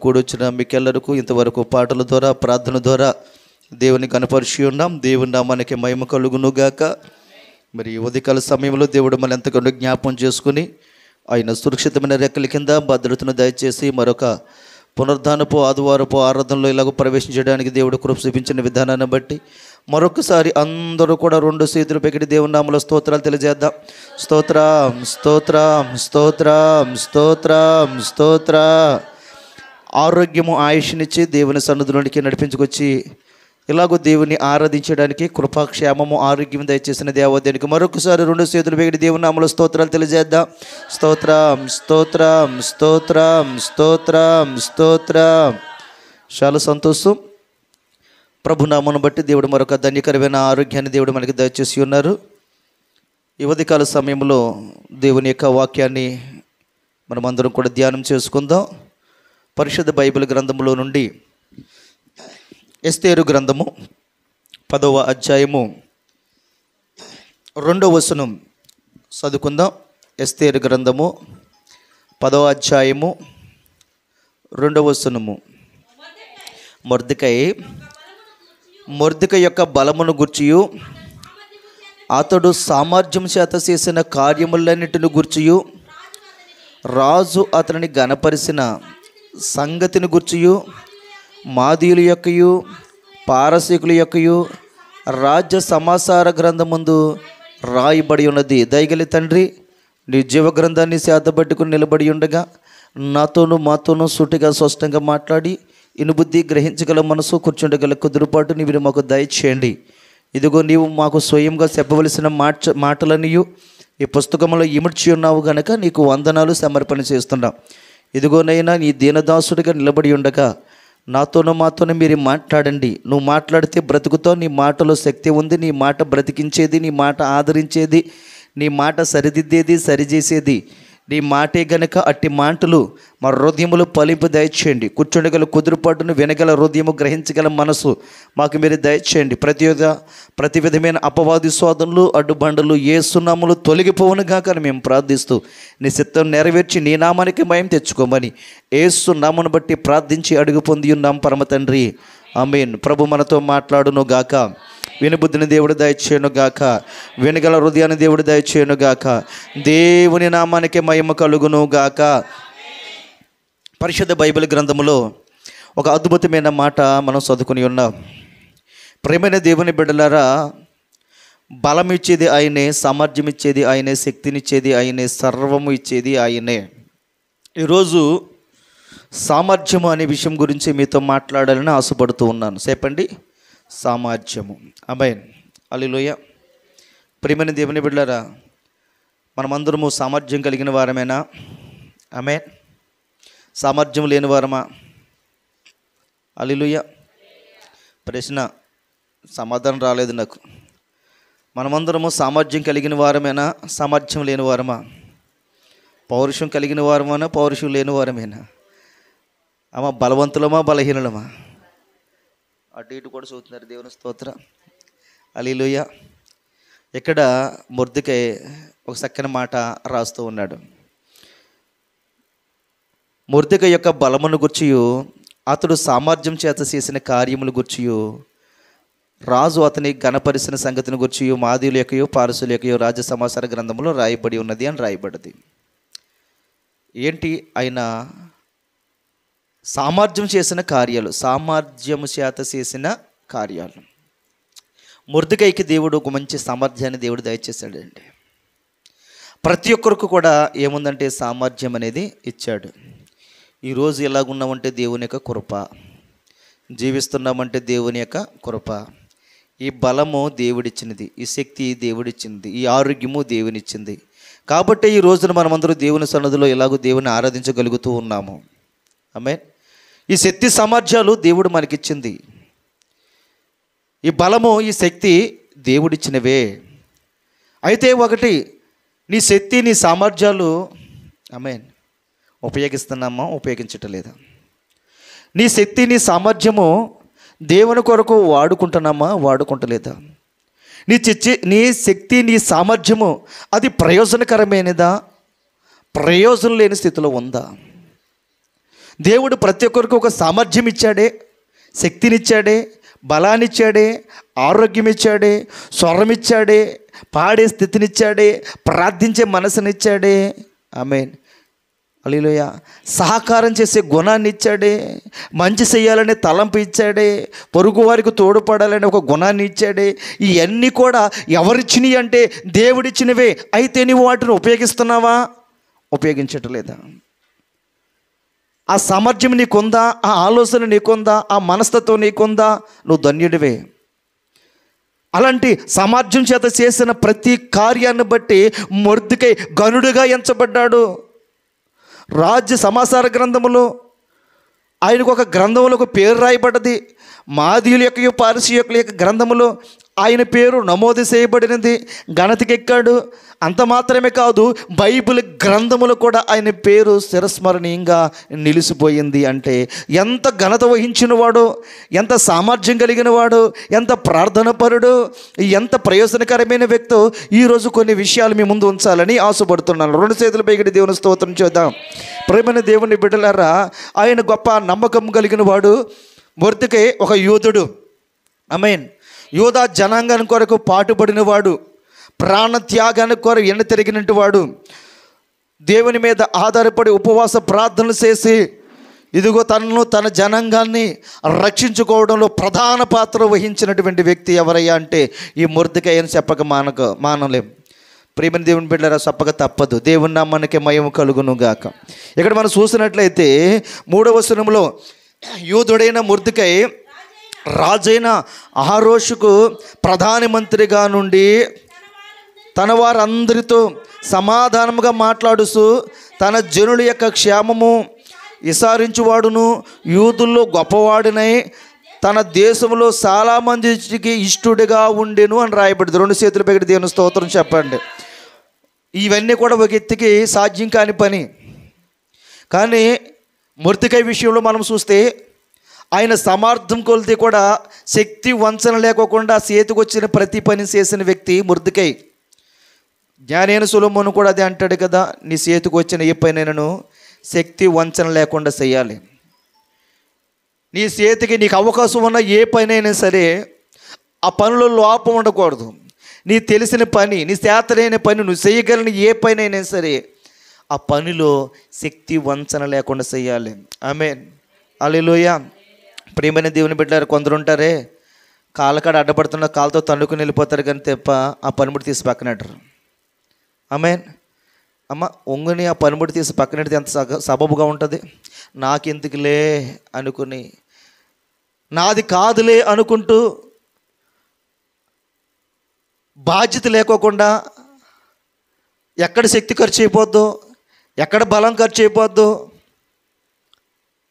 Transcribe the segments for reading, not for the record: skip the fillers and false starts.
కూడొచ్చిన మీకెల్లరకు ఇంతవరకు పాటల ద్వారా ప్రార్థన ద్వారా దేవుని కనపరిచి ఉన్నాం. దేవుని నామానికి మహిమ కలుగునుగాక. మరి ఉదయకాల సమయంలో దేవుడు మన ఎంతగానో జ్ఞాపం చేసుకుని ఆయన సురక్షితమైన రెక్కల కింద భద్రతను దయచేసి మరొక పునరుద్ధానపు ఆదివారపు ఆరాధనలో ఇలాగ ప్రవేశించడానికి దేవుడు కృప చూపించిన విధానాన్ని బట్టి మరొకసారి అందరూ కూడా రెండు చేతులు పెట్టి దేవుని నామములో స్తోత్రాలు తెలియజేద్దాం. స్తోత్రం స్తోత్రం స్తోత్రం స్తోత్రం స్తోత్ర. ఆరోగ్యము ఆయుష్నిచ్చి దేవుని సన్నిధిలోనికి నడిపించుకొచ్చి ఇలాగో దేవుని ఆరాధించడానికి కృపాక్షేమము ఆరోగ్యం దయచేసిన దేవదేవునికి మరొకసారి రెండు చేతులు పెట్టి దేవుని నామములో స్తోత్రాలు తెలియజేద్దాం. స్తోత్రం స్తోత్రం స్తోత్రం స్తోత్రం స్తోత్రం. చాలా సంతోషం. ప్రభునామను బట్టి దేవుడు మరొక ధన్యకరమైన ఆరోగ్యాన్ని దేవుడు మనకి దయచేసి ఉన్నారు. ఈ ఉదయకాల సమయంలో దేవుని యొక్క వాక్యాన్ని మనమందరం కూడా ధ్యానం చేసుకుందాం. పరిశుద్ధ బైబిల్ గ్రంథంలో నుండి ఎస్తేరు గ్రంథము 10వ అధ్యాయము 2వ వచనం చదువుకుందాం. ఎస్తేరు గ్రంథము 10వ అధ్యాయము 2వ వచనము. మొర్దెకై యొక్క బలమును గూర్చియు అతడు సామర్థ్యం చేత చేసిన కార్యములన్నిటిని గూర్చియు రాజు అతనిని గణపరిచిన సంగతిని గూర్చియు మాదీయుల యొక్కయు పారసీకుల యొక్కయు రాజ్య సమాచార గ్రంథమందు రాయబడి ఉన్నది. దయగలి తండ్రి, నీ జీవ గ్రంథాన్ని సేదబట్టుకుని నిలబడి ఉండగా నాతోనూ మాతోనూ సూటిగా స్పష్టంగా మాట్లాడి ఇనుబుద్ధి గ్రహించగల మనసు కూర్చుండగల కుదురుపాటు నీవు మాకు దయచేయండి. ఇదిగో నీవు మాకు స్వయంగా చెప్పవలసిన మాటలనియు ఈ పుస్తకంలో ఇమిడ్చి ఉన్నావు గనక నీకు వందనాలు సమర్పణ చేస్తున్నాం. ఇదిగోనైనా నీ దీనదాసుడిగా నిలబడి ఉండగా నాతోనూ మాతోనే మీరు మాట్లాడండి. నువ్వు మాట్లాడితే బ్రతుకుతావు. నీ మాటలో శక్తి ఉంది. నీ మాట బ్రతికించేది, నీ మాట ఆదరించేది, నీ మాట సరిదిద్దేది, సరిచేసేది నీ మాటే గనక అట్టి మాటలు మా హృదయములు ఫలింపు దయచేయండి. కూర్చుండగల కుదురుపాటును వినగల హృదయము గ్రహించగల మనసు మాకు మీరు దయచేయండి. ప్రతి విధమైన అపవాది శోధనలు అడ్డుబండలు యేసు నామములో తొలగిపోవునుగా కానీ మేము ప్రార్థిస్తూ నీ చిత్తం నెరవేర్చి నీ నామానికి మహిమ తెచ్చుకోమని యేసు నామమును బట్టి ప్రార్థించి అడుగు పొంది ఉన్నాం పరమ తండ్రి. ఆమేన్. ప్రభు మనతో మాట్లాడును గాక. వినుబుద్ధిని దేవుడు దయచేయను గాక. వినగల హృదయాన్ని దేవుడు దయచేయను గాక. దేవుని నామానికి మహిమ కలుగును గాక. పరిశుద్ధ బైబిల్ గ్రంథములో ఒక అద్భుతమైన మాట మనం చదువుకుని ఉన్నాం. ప్రేమైన దేవుని బిడ్డలారా, బలం ఇచ్చేది ఆయనే, సామర్థ్యం ఇచ్చేది ఆయనే, శక్తినిచ్చేది ఆయనే, సర్వము ఇచ్చేది ఆయనే. ఈరోజు సామర్థ్యము అనే విషయం గురించి మీతో మాట్లాడాలని ఆశపడుతూ ఉన్నాను. చెప్పండి, సామర్థ్యము. ఆమేన్. హల్లెలూయా. ప్రియమైన దేవుని బిడ్డలారా, మనమందరము సామర్థ్యం కలిగిన వారమేనా? ఆమేన్. సామర్థ్యం లేని వారమా? హల్లెలూయా. ప్రశ్న, సమాధానం రాలేదు నాకు. మనమందరము సామర్థ్యం కలిగిన వారమేనా? సామర్థ్యం లేని వారమా? పౌరుషం కలిగిన వారమేనా? పౌరుషం లేని వారమేనా? అమ్మ, బలవంతులమా బలహీనులమా? అటు ఇటు కూడా చూస్తున్నారు. దేవుని స్తోత్రం. హల్లెలూయా. ఇక్కడ మొర్దెకై ఒక చక్కని మాట రాస్తూ ఉన్నాడు. మొర్దెకై యొక్క బలమును గూర్చియు అతడు సామర్థ్యం చేత చేసిన కార్యములు గూర్చియు రాజు అతని గణపరిచిన సంగతిని గూర్చియు మాదీయుల యొక్కయు పారసుల యొక్కయు రాజ్య సమాచార గ్రంథంలో రాయబడి ఉన్నది అని రాయబడ్డది. ఏంటి ఆయన సామర్థ్యం చేసిన కార్యాలు, సామర్థ్యము చేత చేసిన కార్యాలు. మొర్దెకైకి దేవుడు ఒక మంచి సామర్థ్యాన్ని దేవుడు దయచేశాడండి. ప్రతి ఒక్కరికి కూడా ఏముందంటే సామర్థ్యం అనేది ఇచ్చాడు. ఈరోజు ఎలాగున్నామంటే దేవుని యొక్క కృప, జీవిస్తున్నామంటే దేవుని యొక్క కృప. ఈ బలము దేవుడిచ్చినది, ఈ శక్తి దేవుడిచ్చింది, ఈ ఆరోగ్యము దేవునిచ్చింది. కాబట్టి ఈ రోజున మనమందరూ దేవుని సన్నిధిలో ఎలాగో దేవుని ఆరాధించగలుగుతూ ఉన్నాము. ఆమేన్. ఈ శక్తి సామర్థ్యాలు దేవుడు మనకిచ్చింది. ఈ బలము, ఈ శక్తి దేవుడిచ్చినవే. అయితే ఒకటి, నీ శక్తి, నీ సామర్థ్యాలు ఆమేన్ ఉపయోగిస్తున్నామా, ఉపయోగించటం లేదా? నీ శక్తి, నీ సామర్థ్యము దేవుని కొరకు వాడుకుంటున్నామా, వాడుకుంటలేదా? నీ శక్తి, నీ సామర్థ్యము అది ప్రయోజనకరమైనదా, ప్రయోజనం లేని స్థితిలో ఉందా? దేవుడు ప్రతి ఒక్కరికి ఒక సామర్థ్యం ఇచ్చాడే, శక్తినిచ్చాడే, బలాన్నిచ్చాడే, ఆరోగ్యం ఇచ్చాడే, స్వరం ఇచ్చాడే, పాడే స్థితినిచ్చాడే, ప్రార్థించే మనసునిచ్చాడే. ఆమేన్, హల్లెలూయా. సహకారం చేసే గుణాన్ని ఇచ్చాడే, మంచి చేయాలనే తలంపు ఇచ్చాడే, పొరుగు వారికి తోడ్పడాలనే ఒక గుణాన్ని ఇచ్చాడే. ఇవన్నీ కూడా ఎవరిచ్చినవి అంటే దేవుడిచ్చినవే. అయితే నువ్వు వాటిని ఉపయోగిస్తున్నావా, ఉపయోగించట్లేదా? ఆ సామర్థ్యం నీకుందా, ఆ ఆలోచన నీకుందా, ఆ మనస్తత్వం నీకుందా, నువ్వు ధన్యుడివే. అలాంటి సామర్థ్యం చేత చేసిన ప్రతి కార్యాన్ని బట్టి మొర్దెకై గనుడుగా ఎంచబడ్డాడు. రాజ్య సమాచార గ్రంథములో ఆయనకు ఒక గ్రంథంలో ఒక పేరు రాయబడ్డది. మాదీయుల యొక్క పారసీయుల యొక్క గ్రంథములో ఆయన పేరు నమోదు చేయబడినది, ఘనతకెక్కాడు. అంత మాత్రమే కాదు, బైబిల్ గ్రంథములో కూడా ఆయన పేరు చిరస్మరణీయంగా నిలిచిపోయింది. అంటే ఎంత ఘనత వహించిన వాడు, ఎంత సామర్థ్యం కలిగిన వాడు, ఎంత ప్రార్థన పరుడు, ఎంత ప్రయోజనకరమైన వ్యక్తో ఈరోజు కొన్ని విషయాలు మీ ముందు ఉంచాలని ఆశపడుతున్నాను. 2 చేతుల పైకి దేవుని స్తోత్రం చేద్దాం. ప్రేమైన దేవుని బిడ్డలారా, ఆయన గొప్ప నమ్మకం కలిగిన వాడు. మొర్దెకై ఒక యోధుడు. ఆమేన్. యూదా జనాంగాన్ని కొరకు పాటుపడినవాడు, ప్రాణత్యాగానికి కొరకు ఎన్న తిరిగినట్టు వాడు, దేవుని మీద ఆధారపడి ఉపవాస ప్రార్థనలు చేసి ఇదిగో తనను తన జనాంగాన్ని రక్షించుకోవడంలో ప్రధాన పాత్ర వహించినటువంటి వ్యక్తి ఎవరయ్యా అంటే ఈ మొర్దెకై అని చెప్పక మానలేం. ప్రియమైన దేవుని బిడ్డలారా, చెప్పక తప్పదు. దేవుని నామానికి మహిమ కలుగును గాక. ఇక్కడ మనం చూసినట్లయితే 3వ వచనంలో యూదుడైన మొర్దెకై రాజైన అహరోషుకు ప్రధానమంత్రిగా నుండి తన వారందరితో సమాధానముగా మాట్లాడుతూ తన జనుల యొక్క క్షేమము విచారించువాడును, యూదుల్లో గొప్పవాడినై తన దేశంలో చాలా మందికి ఇష్టడుగా ఉండెను అని రాయబడింది. 2 చేతుల పైకి దేవుని స్తోత్రం చెప్పండి. ఇవన్నీ కూడా ఒక వ్యక్తికి సాధ్యం కాని పని. కానీ మొర్దెకై విషయంలో మనం చూస్తే ఆయన సామర్థ్యం కొలితే కూడా శక్తి వంచన లేకోకుండా చేతికి వచ్చిన ప్రతి పని చేసిన వ్యక్తి మొర్దెకై. జ్ఞానైన సొలొమోను కూడా అదే అంటాడు కదా, నీ చేతికి వచ్చిన ఏ పనైనాను శక్తి వంచన లేకుండా చేయాలి. నీ చేతికి నీకు అవకాశం ఉన్న ఏ పనైనా సరే ఆ పనిలో లోపం ఉండకూడదు. నీ తెలిసిన పని, నీ చేతనైన పని, నువ్వు చేయగలిగిన ఏ పనైనా సరే ఆ పనిలో శక్తి వంచన లేకుండా చేయాలి. ఆమేన్, హల్లెలూయా. ప్రియమైన దేవుని బిడ్డలారా, కొందరు ఉంటారే కాళ్ళకాడ అడ్డపడుతున్న కాళ్ళతో తన్నుకుని వెళ్ళిపోతారు, కానీ తప్ప ఆ పనిముడి తీసి పక్కనెట్టరు. ఆమేన్. అమ్మ ఒంగుని ఆ పనిముడి తీసి పక్కనెడితే ఎంత సబబుగా ఉంటుంది. నాకెందుకులే అనుకుని, నాది కాదులే అనుకుంటూ, బాధ్యత లేకోకుండా ఎక్కడ శక్తి ఖర్చు అయిపోద్దో, ఎక్కడ బలం ఖర్చు అయిపోద్దో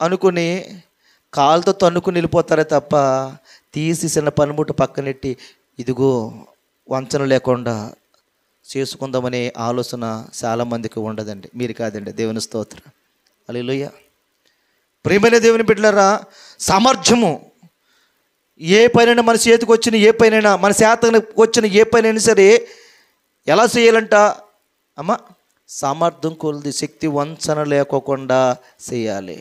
అనుకుని కాలుతో తన్నుకుని వెళ్ళిపోతారే తప్ప తీసేసిన పనిముట్టు పక్కనెట్టి ఇదిగో వంచన లేకుండా చేసుకుందామనే ఆలోచన చాలామందికి ఉండదండి. మీరు కాదండి. దేవుని స్తోత్రం, హల్లెలూయా. ప్రియమైన దేవుని బిడ్డలారా, సామర్థ్యము ఏ పనైనా మన చేతికి వచ్చిన ఏ పనైనా, మన చేతకు వచ్చిన ఏ పనైనా సరే ఎలా చేయాలంట అమ్మ? సామర్థ్యం కొలిది శక్తి వంచన లేకోకుండా చేయాలి.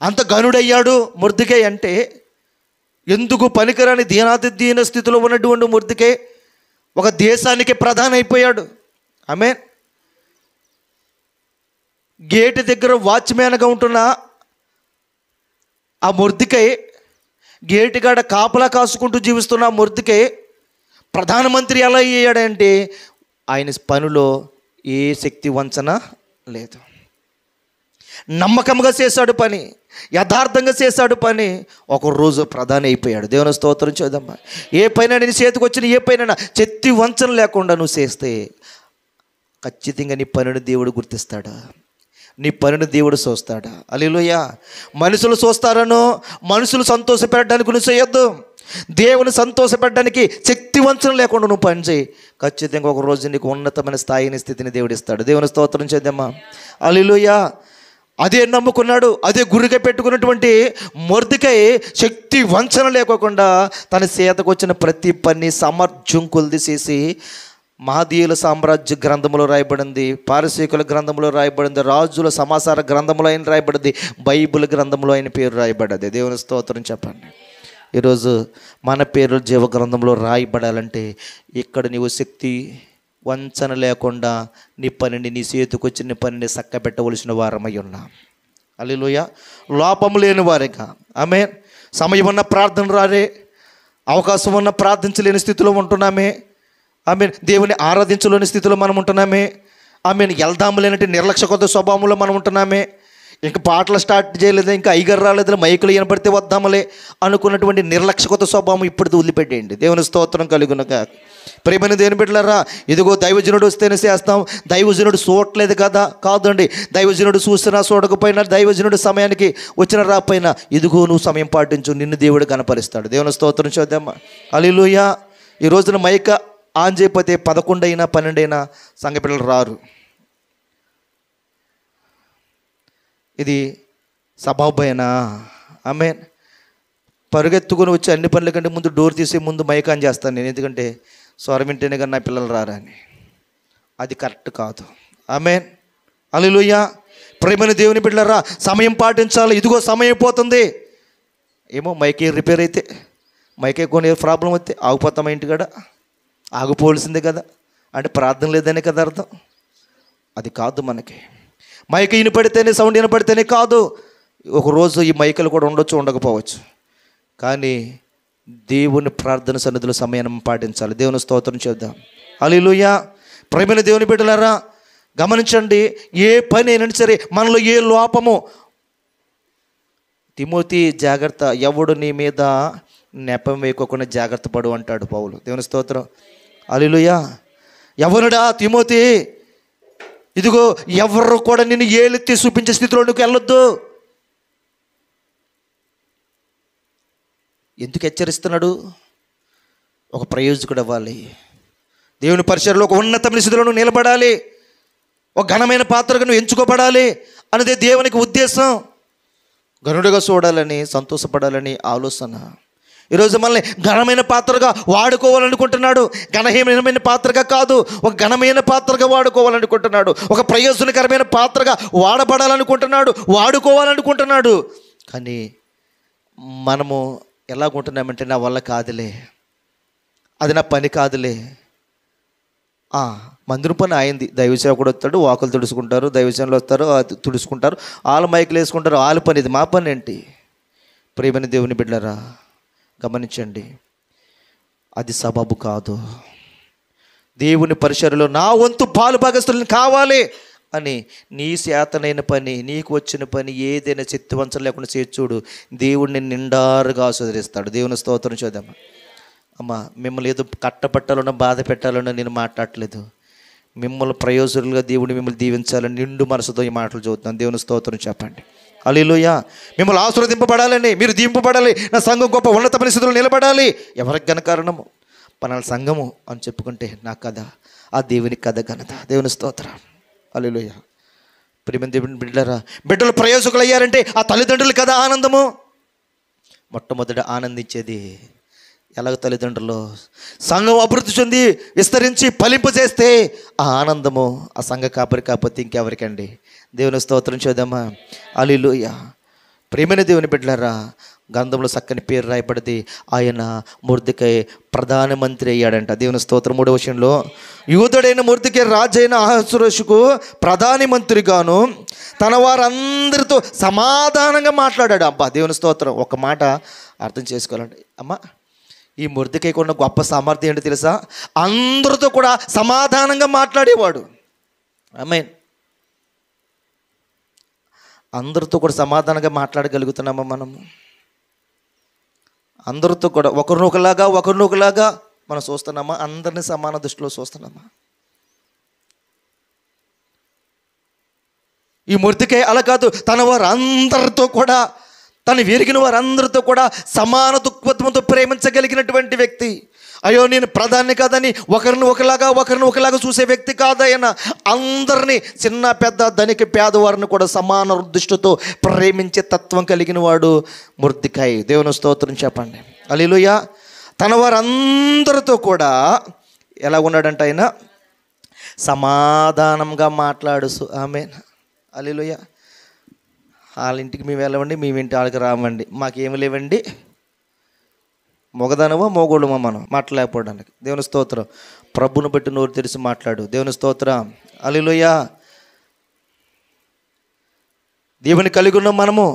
అంత గనుడయ్యాడు మొర్దెకై అంటే ఎందుకు పనికిరాని దీన స్థితిలో ఉన్నటువంటి మొర్దెకై ఒక దేశానికి ప్రధాని అయిపోయాడు. ఆమేన్. గేటు దగ్గర వాచ్మ్యాన్గా ఉంటున్న ఆ మొర్దెకై, గేటు కాడ కాపలా కాసుకుంటూ జీవిస్తున్న మొర్దెకై ప్రధానమంత్రి ఎలా అయ్యాడంటే ఆయన పనిలో ఏ శక్తి వంచన లేదు. నమ్మకంగా చేశాడు పని, యథార్థంగా చేశాడు పని. ఒకరోజు ప్రధాని అయిపోయాడు. దేవుని స్తోత్రం చేద్దామా. ఏ పైన నీ చేతికి వచ్చిన ఏ పైన చెత్తి వంచన లేకుండా నువ్వు చేస్తే ఖచ్చితంగా నీ పనిని దేవుడు గుర్తిస్తాడా, నీ పనిని దేవుడు చూస్తాడా? హల్లెలూయా. మనుషులు చూస్తారనో, మనుషులు సంతోషపెట్టడానికి నువ్వు చేయొద్దు. దేవుని సంతోషపెట్టడానికి శక్తి వంచన లేకుండా నువ్వు పని చేయి. ఖచ్చితంగా ఒక రోజు నీకు ఉన్నతమైన స్థాయిని, స్థితిని దేవుడు ఇస్తాడు. దేవుని స్తోత్రం చేద్దామా. హల్లెలూయా. అదే నమ్ముకున్నాడు, అదే గురిగా పెట్టుకున్నటువంటి మొర్దెకై శక్తి వంచన లేకోకుండా తన చేతకు వచ్చిన ప్రతి పని సామర్థ్యం కొలిది చేసి మహదీయుల సామ్రాజ్య గ్రంథంలో రాయబడింది, పారసీకుల గ్రంథంలో రాయబడింది, రాజుల సమాచార గ్రంథంలో ఆయన రాయబడింది, బైబిల్ గ్రంథంలో ఆయన పేరు రాయబడ్డది. దేవుని స్తోత్రం చెప్పండి. ఈరోజు మన పేరు జీవ గ్రంథంలో రాయబడాలంటే ఇక్కడ నీవు శక్తి వంచన లేకుండా నీ పనిని, నీ చేతికి వచ్చిన పనిని చక్కబెట్టవలసిన వారమై ఉన్నాం. హల్లెలూయా. లోపము లేని వారిగా, ఆమేన్. సమయం ఉన్న ప్రార్థన రారే, అవకాశం ఉన్న ప్రార్థించలేని స్థితిలో ఉంటున్నామే, ఆమేన్. దేవుని ఆరాధించలేని స్థితిలో మనం ఉంటున్నామే, ఆమేన్. వెళ్దాము లేనట్టు నిర్లక్ష్యకొద్ద స్వభావంలో మనం ఉంటున్నామే. ఇంకా పాటలు స్టార్ట్ చేయలేదు, ఇంకా ఐగర్ రాలేదు, మైకులు వినపడితే వద్దామలే అనుకున్నటువంటి నిర్లక్ష్యకొద్ద స్వభావం ఇప్పుడు వదిలిపెట్టేయండి. దేవుని స్తోత్రం కలుగునగా. ప్రేమని దేవుని బిడ్డలారా, ఇదిగో దైవజనుడు వస్తేనే చేస్తాం, దైవజనుడు చూడట్లేదు కదా, కాదండి. దైవజనుడు చూసినా చూడకపోయినా, దైవజనుడు సమయానికి వచ్చిన రాపోయినా, ఇదిగో నువ్వు సమయం పాటించు, నిన్ను దేవుడు కనపరుస్తాడు. దేవుని స్తోత్రం చూద్దామా. హల్లెలూయా. ఈ రోజున మైక ఆన్ చేయకపోతే 11 అయినా 12 అయినా సంఘ పిల్లలు రారు. ఇది సబాబైనా, ఆమేన్. పరుగెత్తుకొని వచ్చి అన్ని పనుల కంటే ముందు డోర్ తీసి ముందు మైక్ ఆన్ చేస్తాను నేను, ఎందుకంటే స్వరం వింటేనే కానీ నా పిల్లలు రారని. అది కరెక్ట్ కాదు. ఆమేన్. హల్లెలూయా. ప్రేమని దేవుని బిడ్డలారా, సమయం పాటించాలి. ఇదిగో సమయం అయిపోతుంది. ఏమో మైకే రిపేర్ అయితే, మైకే కొన్ని ప్రాబ్లం వస్తే ఆగిపోతామా ఇంటికాడ? ఆగిపోవలసిందే కదా. అంటే ప్రార్థన లేదనే కదా అర్థం. అది కాదు. మనకి మైక్ వినపడితేనే, సౌండ్ వినపడితేనే కాదు. ఒకరోజు ఈ మైకులు కూడా ఉండొచ్చు, ఉండకపోవచ్చు, కానీ దేవుని ప్రార్థన సన్నిధిలో సమయం పాటించాలి. దేవుని స్తోత్రం చేద్దాం. హల్లెలూయా. ప్రేమైన దేవుని బిడ్డలారా, గమనించండి. ఏ పని అయినా సరే, మనలో ఏ లోపము, తిమోతి జాగ్రత్త, ఎవడు నీ మీద నెపం వేయకోకుండా జాగ్రత్త పడు అంటాడు పౌలు. దేవుని స్తోత్రం. హల్లెలూయా. ఎవరుడా తిమోతి, ఇదిగో ఎవరు కూడా నిన్ను ఏలెత్తి చూపించే స్థితిలో నువ్వు వెళ్ళొద్దు. ఎందుకు హెచ్చరిస్తున్నాడు? ఒక ప్రయోజకుడు అవ్వాలి, దేవుని పరిచర్యలో ఒక ఉన్నతమైన స్థితిలో నువ్వు నిలబడాలి, ఒక ఘనమైన పాత్రగా నువ్వు ఎంచుకోబడాలి అనేది దేవునికి ఉద్దేశం. గనుడిగా చూడాలని, సంతోషపడాలని ఆలోచన. ఈరోజు మనల్ని ఘనమైన పాత్రగా వాడుకోవాలనుకుంటున్నాడు. ఘనహీనమైన పాత్రగా కాదు, ఒక ఘనమైన పాత్రగా వాడుకోవాలనుకుంటున్నాడు. ఒక ప్రయోజనకరమైన పాత్రగా వాడబడాలనుకుంటున్నాడు, వాడుకోవాలనుకుంటున్నాడు. కానీ మనము ఎలాగుంటున్నామంటే, నా వల్ల కాదులే, అది నా పని కాదులే. మందిరం పని అయింది, దైవసేవకుడు వస్తాడు, వాకులు తుడుచుకుంటారు, దైవసేవలు వస్తారు, తుడుచుకుంటారు, వాళ్ళ మైకులు వేసుకుంటారు, వాళ్ళ పని, ఇది మా పని ఏంటి? ప్రియమైన దేవుని బిడ్డలారా, గమనించండి. అది సబబు కాదు. దేవుని పరిచర్యలో నా వంతు పాలు భాగస్తులను కావాలి అని నీ చేతనైన పని, నీకు వచ్చిన పని ఏదైనా చిత్తవంచన లేకుండా చేర్చుడు, దేవుడిని నిండారుగా ఆశీర్వదిస్తాడు. దేవుని స్తోత్రం చూద్దామా. అమ్మ, మిమ్మల్ని ఏదో కట్టబట్టాలనో బాధ పెట్టాలనో నేను మాట్లాడట్లేదు. మిమ్మల్ని ప్రయోజకులుగా దేవుడు మిమ్మల్ని దీవించాలని నిండు మనసుతో ఈ మాటలు చదువుతున్నాను. దేవుని స్తోత్రం చెప్పండి. హల్లెలూయా. మిమ్మల్ని ఆశీర్వదింపబడాలని, మీరు దీవింపబడాలి, నా సంఘం గొప్ప ఉన్నతమైన స్థితిలో నిలబడాలి. ఎవరికి ఘన కారణము? పలానా సంఘము అని చెప్పుకుంటే నా కథ, ఆ దేవుని కథ ఘనత. దేవుని స్తోత్రం. హల్లెలూయా. ప్రియమైన దేవుని బిడ్డలారా, బిడ్డలు ప్రయోజకులు అయ్యారంటే ఆ తల్లిదండ్రులు కదా ఆనందము. మొట్టమొదట ఆనందించేది ఎలాగ తల్లిదండ్రులు సంఘం అభివృద్ధి చెంది విస్తరించి ఫలింపజేస్తే ఆ ఆనందము ఆ సంఘ కాపరి కాకపోతే ఇంకెవరికండి? దేవుని స్తోత్రం చూద్దామా. హల్లెలూయా. ప్రియమైన దేవుని బిడ్డలారా, గ్రంథంలో చక్కని పేరు రాయబడింది. ఆయన మొర్దెకై ప్రధానమంత్రి అయ్యాడంట. దేవుని స్తోత్రం. 3వ వచనంలో, యూదుడైన మొర్దెకై రాజైన అహష్వేరోషుకు ప్రధాని మంత్రిగాను తన వారందరితో సమాధానంగా మాట్లాడాడు. అబ్బా, దేవుని స్తోత్రం. ఒక మాట అర్థం చేసుకోవాలండి అమ్మ, ఈ మొర్దెకైకి ఉన్న గొప్ప సామర్థ్యం ఏంటో తెలుసా? అందరితో కూడా సమాధానంగా మాట్లాడేవాడు. ఆమేన్. అందరితో కూడా సమాధానంగా మాట్లాడగలుగుతున్నామా మనము? అందరితో కూడా ఒకరినొకలాగా మనం చూస్తున్నామా? అందరినీ సమాన దృష్టిలో చూస్తున్నామా? ఈ మొర్దెకై అలా కాదు, తన వారందరితో కూడా, తను విరిగిన వారందరితో కూడా సమాన దృక్పథంతో ప్రేమించగలిగినటువంటి వ్యక్తి. అయ్యో, నేను ప్రధాని కాదని ఒకరిని ఒకలాగా చూసే వ్యక్తి కాదయన. అందరినీ, చిన్న పెద్ద ధనిక పేదవారిని కూడా సమాన దృష్టితో ప్రేమించే తత్వం కలిగిన వాడు మొర్దెకై. దేవుని స్తోత్రం చెప్పండి. హల్లెలూయా. తన వారందరితో కూడా ఎలా ఉన్నాడంట ఆయన? సమాధానంగా మాట్లాడు. ఆమేన్. హల్లెలూయా. వాళ్ళ ఇంటికి మేము వెళ్ళవండి, మేము ఇంటి వాళ్ళకి రామండి, మాకేమి లేవండి. మొగదనమో మోగోళ్ళమో మనం మాట్లాడకపోవడానికి. దేవుని స్తోత్రం. ప్రభుని బట్టి నోరు తెరిచి మాట్లాడు. దేవుని స్తోత్రం. హల్లెలూయా. దేవుని కలిగి ఉన్న మనము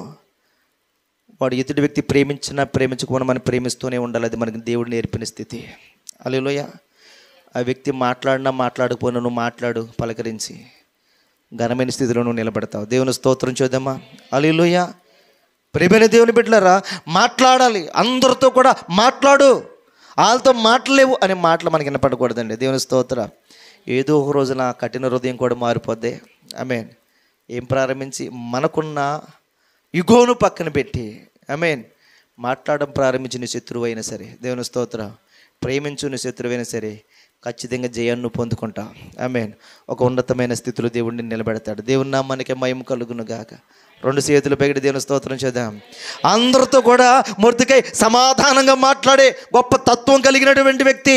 వాడు ఎదుటి వ్యక్తి ప్రేమించినా ప్రేమించకపోయినా మనం ప్రేమిస్తూనే ఉండాలి. అది మనకి దేవుడు నేర్పిన స్థితి. హల్లెలూయా. ఆ వ్యక్తి మాట్లాడినా మాట్లాడకపోయినా నువ్వు మాట్లాడు, పలకరించి ఘనమైన స్థితిలో నువ్వు నిలబడతావు. దేవుని స్తోత్రం చూద్దామా. హల్లెలూయా. ప్రియమైన దేవుని బిడ్డలారా, మాట్లాడాలి. అందరితో కూడా మాట్లాడు. వాళ్ళతో మాట్లాడలేవు అనే మాటలు మనకి వినపడకూడదండి. దేవుని స్తోత్రం. ఏదో ఒక రోజున కఠిన హృదయం కూడా మారిపోద్ది. ఆమేన్. ఏం ప్రారంభించి మనకున్న ఇగోను పక్కన పెట్టి ఆమేన్ మాట్లాడడం ప్రారంభించి నీ శత్రువు అయినా సరే, దేవుని స్తోత్రం, ప్రేమించు నీ శత్రువైనా సరే ఖచ్చితంగా జయాన్ని పొందుకుంటావు. ఆమేన్. ఒక ఉన్నతమైన స్థితిలో దేవుడిని నిలబెడతాడు. దేవుని నామానికి మహిమ కలుగును గాక. రెండు చేతులు పెగిడి దేవుని స్తోత్రం చేద్దాం. అందరితో కూడా మొర్దెకై సమాధానంగా మాట్లాడే గొప్ప తత్వం కలిగినటువంటి వ్యక్తి.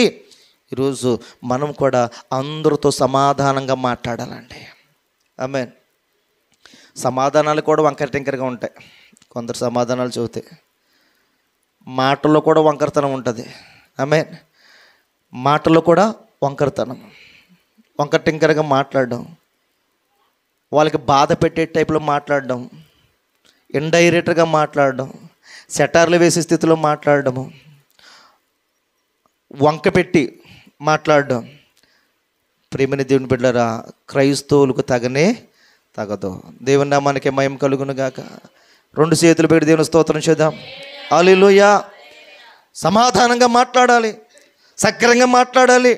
ఈరోజు మనం కూడా అందరితో సమాధానంగా మాట్లాడాలండి. ఆమేన్. సమాధానాలు కూడా వంకర టింకరగా ఉంటాయి. కొందరు సమాధానాలు చెబితే మాటల్లో కూడా వంకరతనం ఉంటుంది. ఆమేన్. మాటల్లో కూడా వంకరతనం, వంకర టింకరగా మాట్లాడడం, వాళ్ళకి బాధ పెట్టే టైప్లో మాట్లాడడం, ఇండైరెక్ట్గా మాట్లాడడం, సెటార్లు వేసే స్థితిలో మాట్లాడడము, వంక పెట్టి మాట్లాడడం. ప్రేమని దేవుని బిడ్డలారా, క్రైస్తవులకు తగదు. దేవుని నామానికి మహిమ కలుగును గాక. రెండు చేతులు పెట్టి దేవుని స్తోత్రం చేద్దాం. హల్లెలూయా. సమాధానంగా మాట్లాడాలి, సక్రంగా మాట్లాడాలి.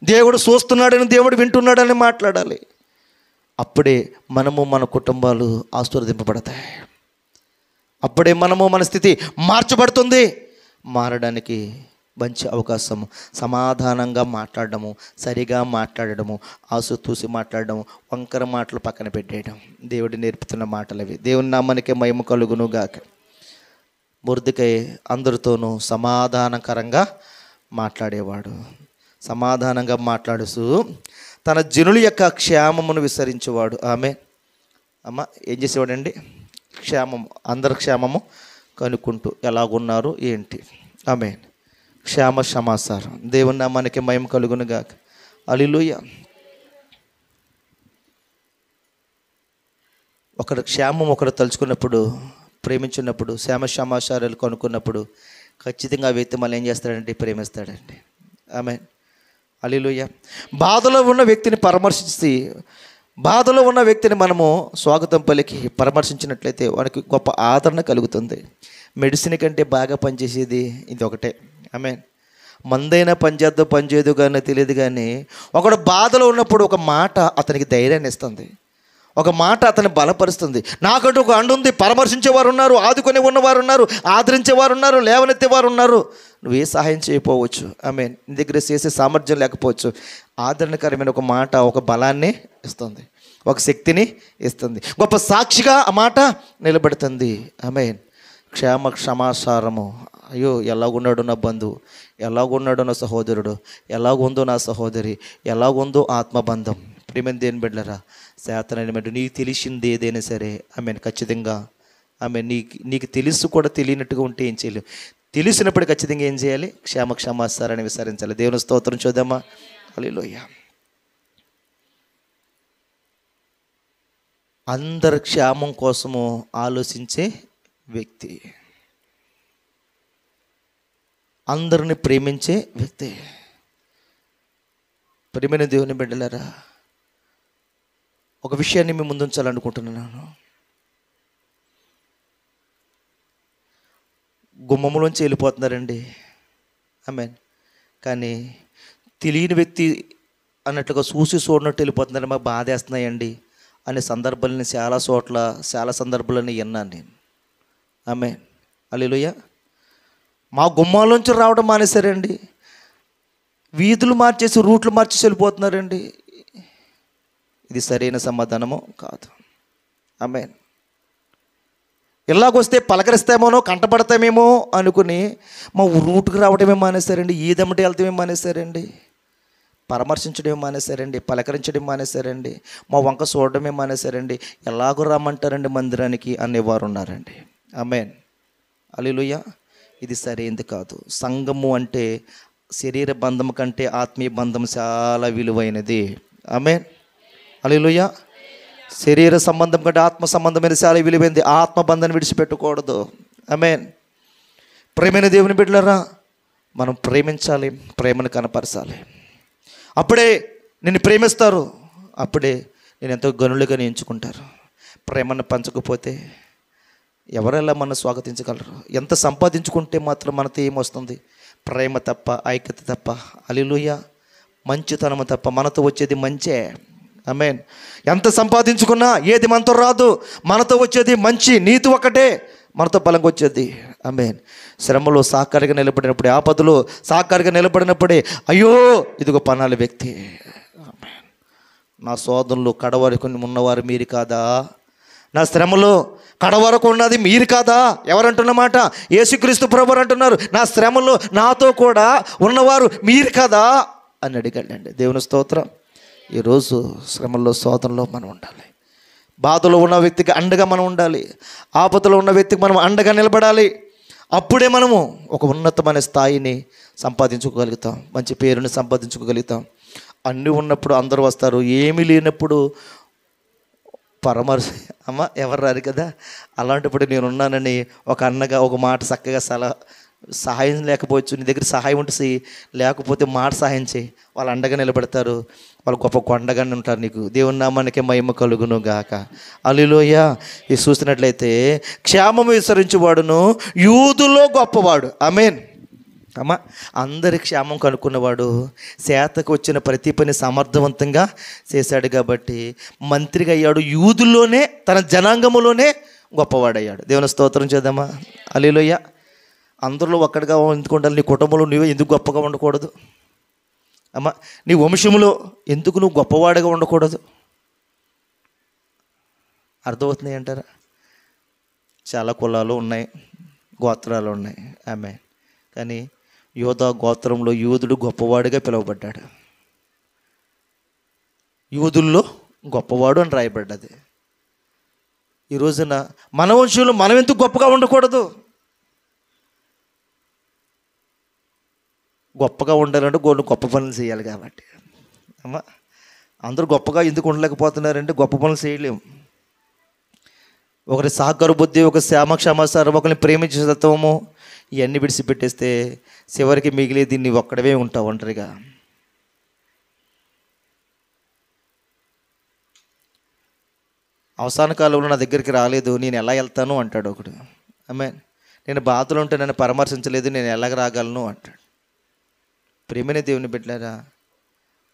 దేవుడు చూస్తున్నాడని, దేవుడు వింటున్నాడని మాట్లాడాలి. అప్పుడే మనము మన కుటుంబాలు ఆశీర్వదింపబడతాయి. అప్పుడే మనము మన స్థితి మార్చబడుతుంది. మారడానికి మంచి అవకాశం సమాధానంగా మాట్లాడడము, సరిగా మాట్లాడడము, ఆసుతూసి మాట్లాడడము, వంకర మాటలు పక్కన పెట్టేయడం. దేవుడు నేర్పుతున్న మాటలు అవి. దేవుని నామానికి మహిమ కలుగును గాక. మొర్దెకై అందరితోనూ సమాధానకరంగా మాట్లాడేవాడు. సమాధానంగా మాట్లాడుతూ తన జనుల యొక్క క్షేమమును విస్తరించేవాడు. ఏం చేసేవాడండి? క్షేమము, అందరి క్షేమము కనుక్కుంటూ ఎలాగున్నారు ఏంటి. ఆమేన్. క్షేమ సమాచారం. దేవుని నామానికి మహిమ కలుగును గాక. హల్లెలూయా. ఒకరి క్షేమం ఒకరు తలుచుకున్నప్పుడు, ప్రేమించినప్పుడు, క్షేమ సమాచారాలు కనుక్కున్నప్పుడు ఖచ్చితంగా ఆ వ్యక్తి మళ్ళీ ఏం చేస్తాడంటే ప్రేమిస్తాడండి. ఆమేన్. హల్లెలూయా. బాధలో ఉన్న వ్యక్తిని పరామర్శించి, బాధలో ఉన్న వ్యక్తిని మనము స్వాగతం పలికి పరామర్శించినట్లయితే వానికి గొప్ప ఆదరణ కలుగుతుంది. మెడిసిన్ కంటే బాగా పనిచేసేది ఇది ఒకటే. ఆమేన్. మందైనా పనిచేద్దో పనిచేయదు కానీ తెలియదు, కానీ ఒకడు బాధలో ఉన్నప్పుడు ఒక మాట అతనికి ధైర్యాన్ని ఇస్తుంది, ఒక మాట అతన్ని బలపరుస్తుంది. నాకంటూ ఒక అండు ఉంది, పరామర్శించేవారు ఉన్నారు, ఆదుకునే ఉన్నవారు ఉన్నారు, ఆదరించేవారు ఉన్నారు, లేవనెత్తేవారు ఉన్నారు. నువ్వు ఏ సహాయం చేయకపోవచ్చు. ఆమేన్. నీ దగ్గర చేసే సామర్థ్యం లేకపోవచ్చు. ఆదరణకరమైన ఒక మాట ఒక బలాన్ని ఇస్తుంది, ఒక శక్తిని ఇస్తుంది, గొప్ప సాక్షిగా ఆ మాట నిలబెడుతుంది. ఆమేన్. క్షేమ సమాచారము. అయ్యో ఎలాగున్నాడు నా బంధువు, ఎలాగున్నాడు నా సహోదరుడు, ఎలాగుందో నా సహోదరి, ఎలాగుందో ఆత్మబంధం. ప్రియమైన దేని బిడ్డలారా, శాతనైన బిడ్డ నీకు తెలిసింది ఏదైనా సరే ఆమెను ఖచ్చితంగా నీకు తెలుసు కూడా తెలియనట్టుగా ఉంటే ఏం చేయలేవు. తెలిసినప్పుడు ఖచ్చితంగా ఏం చేయాలి? క్షేమాచారాన్ని విచారించాలి. దేవుని స్తోత్రం చూద్దామా. హల్లెలూయా. అందరి క్షేమం కోసము ఆలోచించే వ్యక్తి, అందరిని ప్రేమించే వ్యక్తి. ప్రియమైన దేవుని బిడ్డలారా, ఒక విషయాన్ని మీ ముందుంచాలనుకుంటున్నాను. గుమ్మములోంచి వెళ్ళిపోతున్నారండి. ఆమేన్. కానీ తెలియని వ్యక్తి అన్నట్లుగా చూడనట్టు వెళ్ళిపోతున్నారని మాకు బాధేస్తున్నాయండి అనే సందర్భాలని చాలా సందర్భాలని విన్నాను నేను. ఆమేన్. హల్లెలూయా. మా గుమ్మాలోంచి రావడం మానేశారండి, వీధులు మార్చేసి రూట్లు మార్చేసి వెళ్ళిపోతున్నారండి. ఇది సరైన సమాధానమో కాదు. ఆమేన్. ఇలాగొస్తే పలకరిస్తామేమో, కంటపడతామేమో అనుకుని మా రూట్కి రావడమే మానేశారండి, ఈదమ్మటి వెళ్తామే మానేశారండి. పరామర్శించడం మానేశారండి, పలకరించడం మానేశారండి, మా వంక చూడడమే మానేశారండి. ఎలాగో రమ్మంటారండి మందిరానికి అనేవారు ఉన్నారండి. ఆమేన్, హల్లెలూయా. ఇది సరైనది కాదు. సంఘము అంటే శరీర బంధం కంటే ఆత్మీయ బంధం చాలా విలువైనది. ఆమేన్, హల్లెలూయా. శరీర సంబంధం కంటే ఆత్మ సంబంధమైన చాలా విలువైనది. ఆత్మ బంధాన్ని విడిచిపెట్టకూడదు. ఆమేన్. ప్రేమైన దేవుని బిడ్డలారా, మనం ప్రేమించాలి, ప్రేమను కనపరచాలి. అప్పుడే నిన్ను ప్రేమిస్తారు, అప్పుడే నేను ఎంతో గనులుగా ఎంచుకుంటారు. ప్రేమను పంచకపోతే ఎవరెలా మనం స్వాగతించగలరు? ఎంత సంపాదించుకుంటే మాత్రం మనతో ఏమొస్తుంది? ప్రేమ తప్ప, ఐక్యత తప్ప, హల్లెలూయా, మంచితనము తప్ప మనతో వచ్చేది మంచే. ఆమేన్. ఎంత సంపాదించుకున్నా ఏది మనతో రాదు. మనతో వచ్చేది మంచి నీతి ఒకటే మనతో బలంగా వచ్చేది. ఆమేన్. శ్రమలో సాకారిగా నిలబడినప్పుడే, ఆపదలో సాకారిగా నిలబడినప్పుడే అయ్యో ఇదిగో పనాలి వ్యక్తి. ఆమేన్. నా సోదరులు కడవరకు ఉన్నవారు మీరు కాదా? నా శ్రమలో కడవరకు ఉన్నది మీరు కాదా? ఎవరంటున్నమాట? యేసుక్రీస్తు ప్రభువు అంటున్నారు, నా శ్రమలో నాతో కూడా ఉన్నవారు మీరు కాదా అని అడిగాడండి. దేవుని స్తోత్రం. ఈరోజు శ్రమల్లో సోదరులో మనం ఉండాలి. బాధలో ఉన్న వ్యక్తికి అండగా మనం ఉండాలి. ఆపదలో ఉన్న వ్యక్తికి మనం అండగా నిలబడాలి. అప్పుడే మనము ఒక ఉన్నతమైన స్థాయిని సంపాదించుకోగలుగుతాం, మంచి పేరుని సంపాదించుకోగలుగుతాం. అన్నీ ఉన్నప్పుడు అందరూ వస్తారు, ఏమీ లేనప్పుడు పరామర్శ అమ్మ ఎవరు రారు కదా. అలాంటప్పుడు నేనున్నానని ఒక అన్నగా ఒక మాట చక్కగా సహాయం లేకపోవచ్చు, నీ దగ్గర సహాయం ఉంటుంది, లేకపోతే మాట సహాయం చేయి. వాళ్ళు అండగా నిలబడతారు, వాళ్ళు గొప్ప కొండగానే ఉంటారు. నీకు దేవుని నామానికి మహిమ కలుగును గాక. హల్లెలూయా. ఇది చూసినట్లయితే క్షేమము విస్తరించువాడును యూదుల్లో గొప్పవాడు. ఆమేన్. అమ్మ, అందరి క్షేమం కనుక్కున్నవాడు సేతకు వచ్చిన ప్రతి పని సమర్థవంతంగా చేశాడు కాబట్టి మంత్రిగా అయ్యాడు. యూదుల్లోనే, తన జనాంగములోనే గొప్పవాడయ్యాడు. దేవుని స్తోత్రం చేద్దామా. హల్లెలూయా. అందరిలో ఒక్కడిగా ఎందుకు ఉండాలి? నీ కుటుంబంలో నువ్వే ఎందుకు గొప్పగా ఉండకూడదు? అమ్మ, నీ వంశంలో ఎందుకు నువ్వు గొప్పవాడిగా ఉండకూడదు? అర్థమవుతున్నాయి అంటారా? చాలా కులాలు ఉన్నాయి, గోత్రాలు ఉన్నాయి. ఆమె కానీ యోధా గోత్రంలో యూదుడు గొప్పవాడిగా పిలువబడ్డాడు. యూదుల్లో గొప్పవాడు అని రాయబడ్డది. ఈ రోజున మన వంశంలో మనం ఎందుకు గొప్పగా ఉండకూడదు? గొప్పగా ఉండాలంటే గొప్ప పనులు చేయాలి కాబట్టి. అమ్మ, అందరూ గొప్పగా ఎందుకు ఉండలేకపోతున్నారంటే గొప్ప పనులు చేయలేము. ఒకరి సహకార బుద్ధి, ఒక క్షమాసారం, ఒకరిని ప్రేమించే తత్వము, ఇవన్నీ విడిచిపెట్టేస్తే చివరికి మిగిలే దీన్ని ఒక్కడవే ఉంటావు ఒంటరిగా. అవసాన కాలంలో నా దగ్గరికి రాలేదు, నేను ఎలా వెళ్తాను అంటాడు ఒకడు. ఆమె, నేను బాధలు ఉంటే నన్ను పరామర్శించలేదు, నేను ఎలాగ రాగలను అంటాడు. ప్రేమైన దేవుని బిడ్డలారా,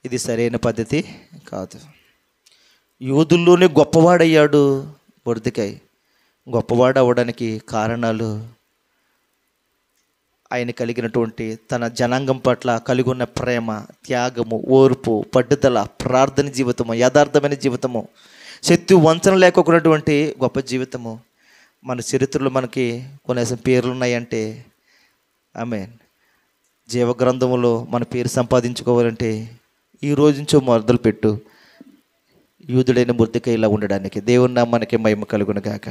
ఇది సరైన పద్ధతి కాదు. యూదుల్లోనే గొప్పవాడయ్యాడు మొర్దెకై. గొప్పవాడు అవ్వడానికి కారణాలు ఆయన కలిగినటువంటి తన జనాంగం పట్ల కలిగి ఉన్న ప్రేమ, త్యాగము, ఓర్పు, పట్టుదల, ప్రార్థన జీవితము, యథార్థమైన జీవితము, శక్తి వంచన లేకున్నటువంటి గొప్ప జీవితము. మన చరిత్రలో మనకి కొన్ని పేర్లు ఉన్నాయంటే, ఆమేన్, జీవగ్రంథములో మన పేరు సంపాదించుకోవాలంటే ఈ రోజు నుంచో మొదలుపెట్టు యూదుడైన మొర్దెకై ఇలా ఉండడానికి. దేవుని నామానికి మహిమ కలుగును గాక.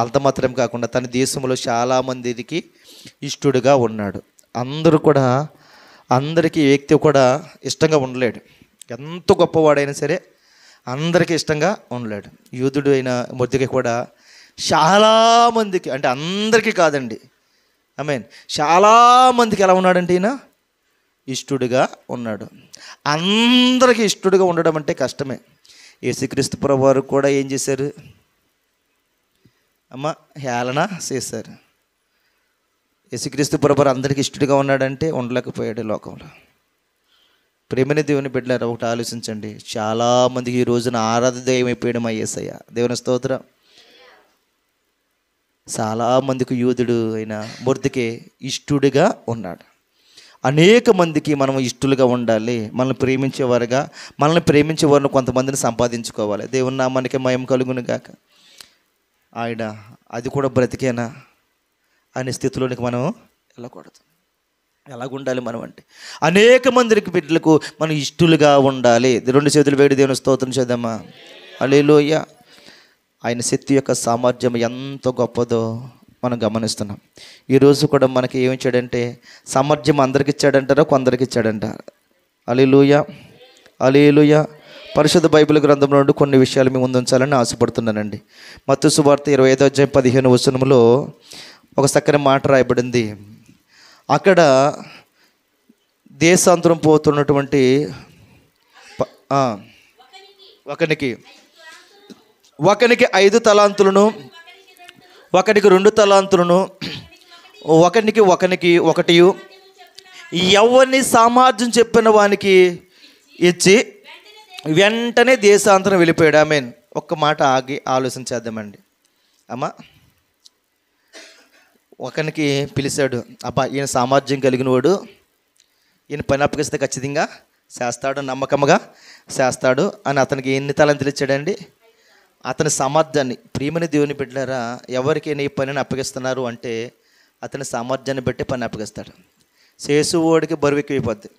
అంత మాత్రం కాకుండా తన దేశంలో చాలామందికి ఇష్టడుగా ఉన్నాడు. అందరికీ వ్యక్తి కూడా ఇష్టంగా ఉండలేడు. ఎంత గొప్పవాడైనా సరే అందరికీ ఇష్టంగా ఉండలేడు. యూదుడు అయిన మొర్దెకై కూడా చాలామందికి, అంటే అందరికీ కాదండి, ఆమేన్, చాలామందికి ఎలా ఉన్నాడంటే ఈయన ఇష్టడుగా ఉన్నాడు. అందరికీ ఇష్టడుగా ఉండడం అంటే కష్టమే. యేసుక్రీస్తు ప్రభువారు కూడా ఏం చేశారు? అమ్మ, హేళన చేశారు. యేసుక్రీస్తు ప్రభువారు అందరికీ ఇష్టడుగా ఉన్నాడంటే ఉండలేకపోయాడు లోకంలో. ప్రేమని దేవుని బిడ్డలారా, ఒకటి ఆలోచించండి. చాలామందికి ఈ రోజున ఆరాధన దైవం అయిపోయాడు మా యేసయ్య. దేవుని స్తోత్రం. చాలామందికి యూదుడు అయిన మొర్దెకై ఇష్టడుగా ఉన్నాడు. అనేక మందికి మనం ఇష్టలుగా ఉండాలి. మనల్ని ప్రేమించేవారిని కొంతమందిని సంపాదించుకోవాలి. దేవుని నామానికి మహిమ కలుగును గాక. ఆయన అది కూడా బ్రతికేనా అనే స్థితిలోనికి మనం వెళ్ళకూడదు. ఎలాగ ఉండాలి మనం అంటే అనేక మందికి బిడ్డలకు మనం ఇష్టలుగా ఉండాలి. రెండు చేతులు వేడి దేవుని స్తోత్రం చేద్దామా. హల్లెలూయా. ఆయన శక్తి యొక్క సామర్థ్యం ఎంత గొప్పదో మనం గమనిస్తున్నాం. ఈరోజు కూడా మనకి ఏమి ఇచ్చాడంటే సామర్థ్యం అందరికి ఇచ్చాడంటారా, కొందరికి ఇచ్చాడంట. హల్లెలూయా, హల్లెలూయా. పరిశుద్ధ బైబిల్ గ్రంథంలో నుండి కొన్ని విషయాలు మీ ముందు ఉంచాలని ఆశపడుతున్నానండి. మత్తయి సువార్త 25:15 ఒక చక్కని మాట రాయబడింది. అక్కడ దేశాంతరం పోతున్నటువంటి ఒకనికి 5 తలాంతులను, ఒకనికి 2 తలాంతులను, ఒకనికి 1 ఎవరిని సామర్థ్యం చెప్పిన వానికి ఇచ్చి వెంటనే దేశాంతరం వెళ్ళిపోయాడు. ఆమేన్. ఒక్క మాట ఆగి ఆలోచన చేద్దామండి. అమ్మా, ఒకనికి పిలిచాడు, అబ్బా ఈయన సామర్థ్యం కలిగిన వాడు, ఈయన పని అప్పగిస్తే ఖచ్చితంగా చేస్తాడు, నమ్మకంగా చేస్తాడు అని అతనికి ఎన్ని తలంతులు ఇచ్చాడండి? అతని సామర్థ్యాన్ని. ప్రియమైన దేవుని బిడ్డలారా, ఎవరికైనా ఈ పనిని అప్పగిస్తున్నారు అంటే అతని సామర్థ్యాన్ని బట్టి పని అప్పగిస్తాడు. చేసేవాడికి బరువు ఎక్కువైపోద్ది,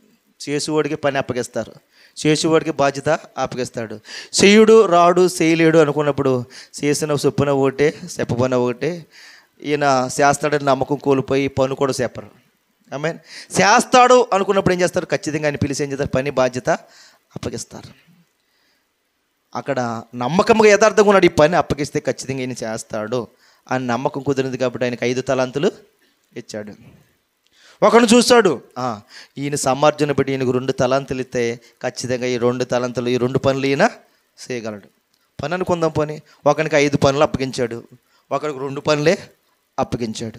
చేసేవాడికి పని అప్పగిస్తారు, చేసేవాడికి బాధ్యత అప్పగిస్తాడు. చేయుడు రాడు చేయలేడు అనుకున్నప్పుడు చేసిన చొప్పున ఒకటే చెప్పబోన ఒకటే, ఈయన చేస్తాడని నమ్మకం కోల్పోయి పని కూడా చెప్పరు. ఆమేన్. చేస్తాడు అనుకున్నప్పుడు ఏం చేస్తారు? ఖచ్చితంగా ఆయన పిలిచి ఏం చేస్తారు? పని బాధ్యత అప్పగిస్తారు. అక్కడ నమ్మకంగా యథార్థంగా ఉన్నాడు, ఈ పని అప్పగిస్తే ఖచ్చితంగా ఈయన చేస్తాడు అని నమ్మకం కుదిరింది కాబట్టి ఆయనకు 5 తలాంతులు ఇచ్చాడు. ఒకడు చూస్తాడు, ఈయన సామర్థ్యాన్ని బట్టి ఈయనకు 2 తలాంతులు ఇస్తే ఖచ్చితంగా ఈ 2 తలాంతులు, ఈ 2 పనులు ఈయన చేయగలడు. పని అనుకుందాం, పని ఒకనికి 5 పనులు అప్పగించాడు, ఒకరికి 2 పనులే అప్పగించాడు.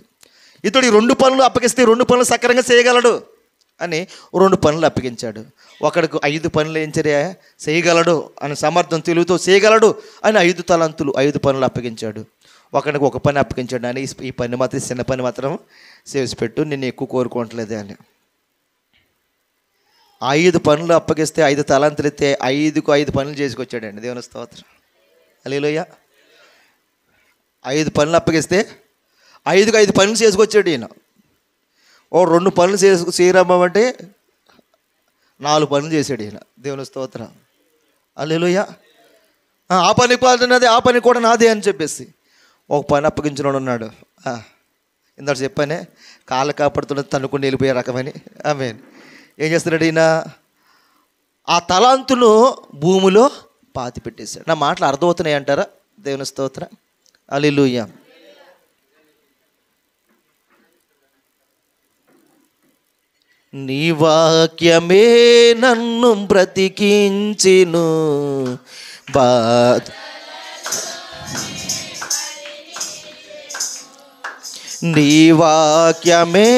ఇతడు ఈ 2 పనులు అప్పగిస్తే 2 పనులు సక్రంగా చేయగలడు అని 2 పనులు అప్పగించాడు. ఒకడికి 5 పనులు ఏం చేయగలడు అని సమర్థం తెలుగుతో చేయగలడు అని 5 తలాంతులు 5 పనులు అప్పగించాడు. ఒకడికి 1 పని అప్పగించాడు అని ఈ పని మాత్రం, చిన్న పని మాత్రం చేసి పెట్టు, నేను ఎక్కువ కోరుకోవట్లేదు అని. 5 పనులు అప్పగిస్తే 5 తలాంతులు ఇస్తే 5కు 5 పనులు చేసుకొచ్చాడండి. దేవుని స్తోత్రం. హల్లెలూయా. 5 పనులు అప్పగిస్తే 5కు 5 పనులు చేసుకొచ్చాడు ఈయన. 2 పనులు చేయరమ్మంటే 4 పనులు చేశాడు ఈయన. దేవుని స్తోత్రం. హల్లెలూయా. ఆ పని కూడా నాదే, ఆ పని కూడా నాదే అని చెప్పేసి 1 పని అప్పగించినోడు ఉన్నాడు. ఇందాక చెప్పానే, కాళ్ళ కాపాడుతున్నది తన్నుకుని వెళ్ళిపోయే రకమని. ఆమేన్. ఏం చేస్తున్నాడు ఈయన? ఆ తలాంతును భూమిలో పాతి పెట్టేశాడు. నా మాటలు అర్థమవుతున్నాయి అంటారా? దేవుని స్తోత్రం. హల్లెలూయా. నీ వాక్యమే నన్ను బ్రతికించెను, నీ వాక్యమే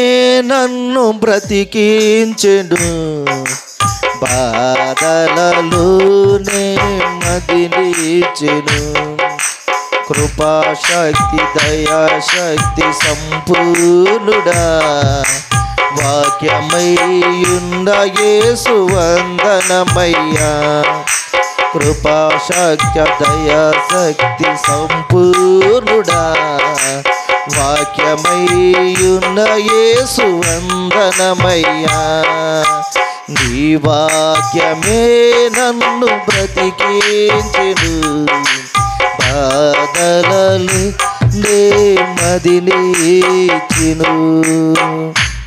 నన్ను బ్రతికించెను, బాధలలోనే మదిలిచెను. కృపాశక్తి దయాశక్తి సంపూర్ణుడా, వాక్యమయ్యున్న యేసు వందనమయ్యా. కృపాశక్తి దయాశక్తి సంపూర్ణుడా, వాక్యమయ్యున్న యేసు వందనమయ్యా. నీ వాక్యమే నన్ను బ్రతికించెను, బాధలను మదిలిచెను.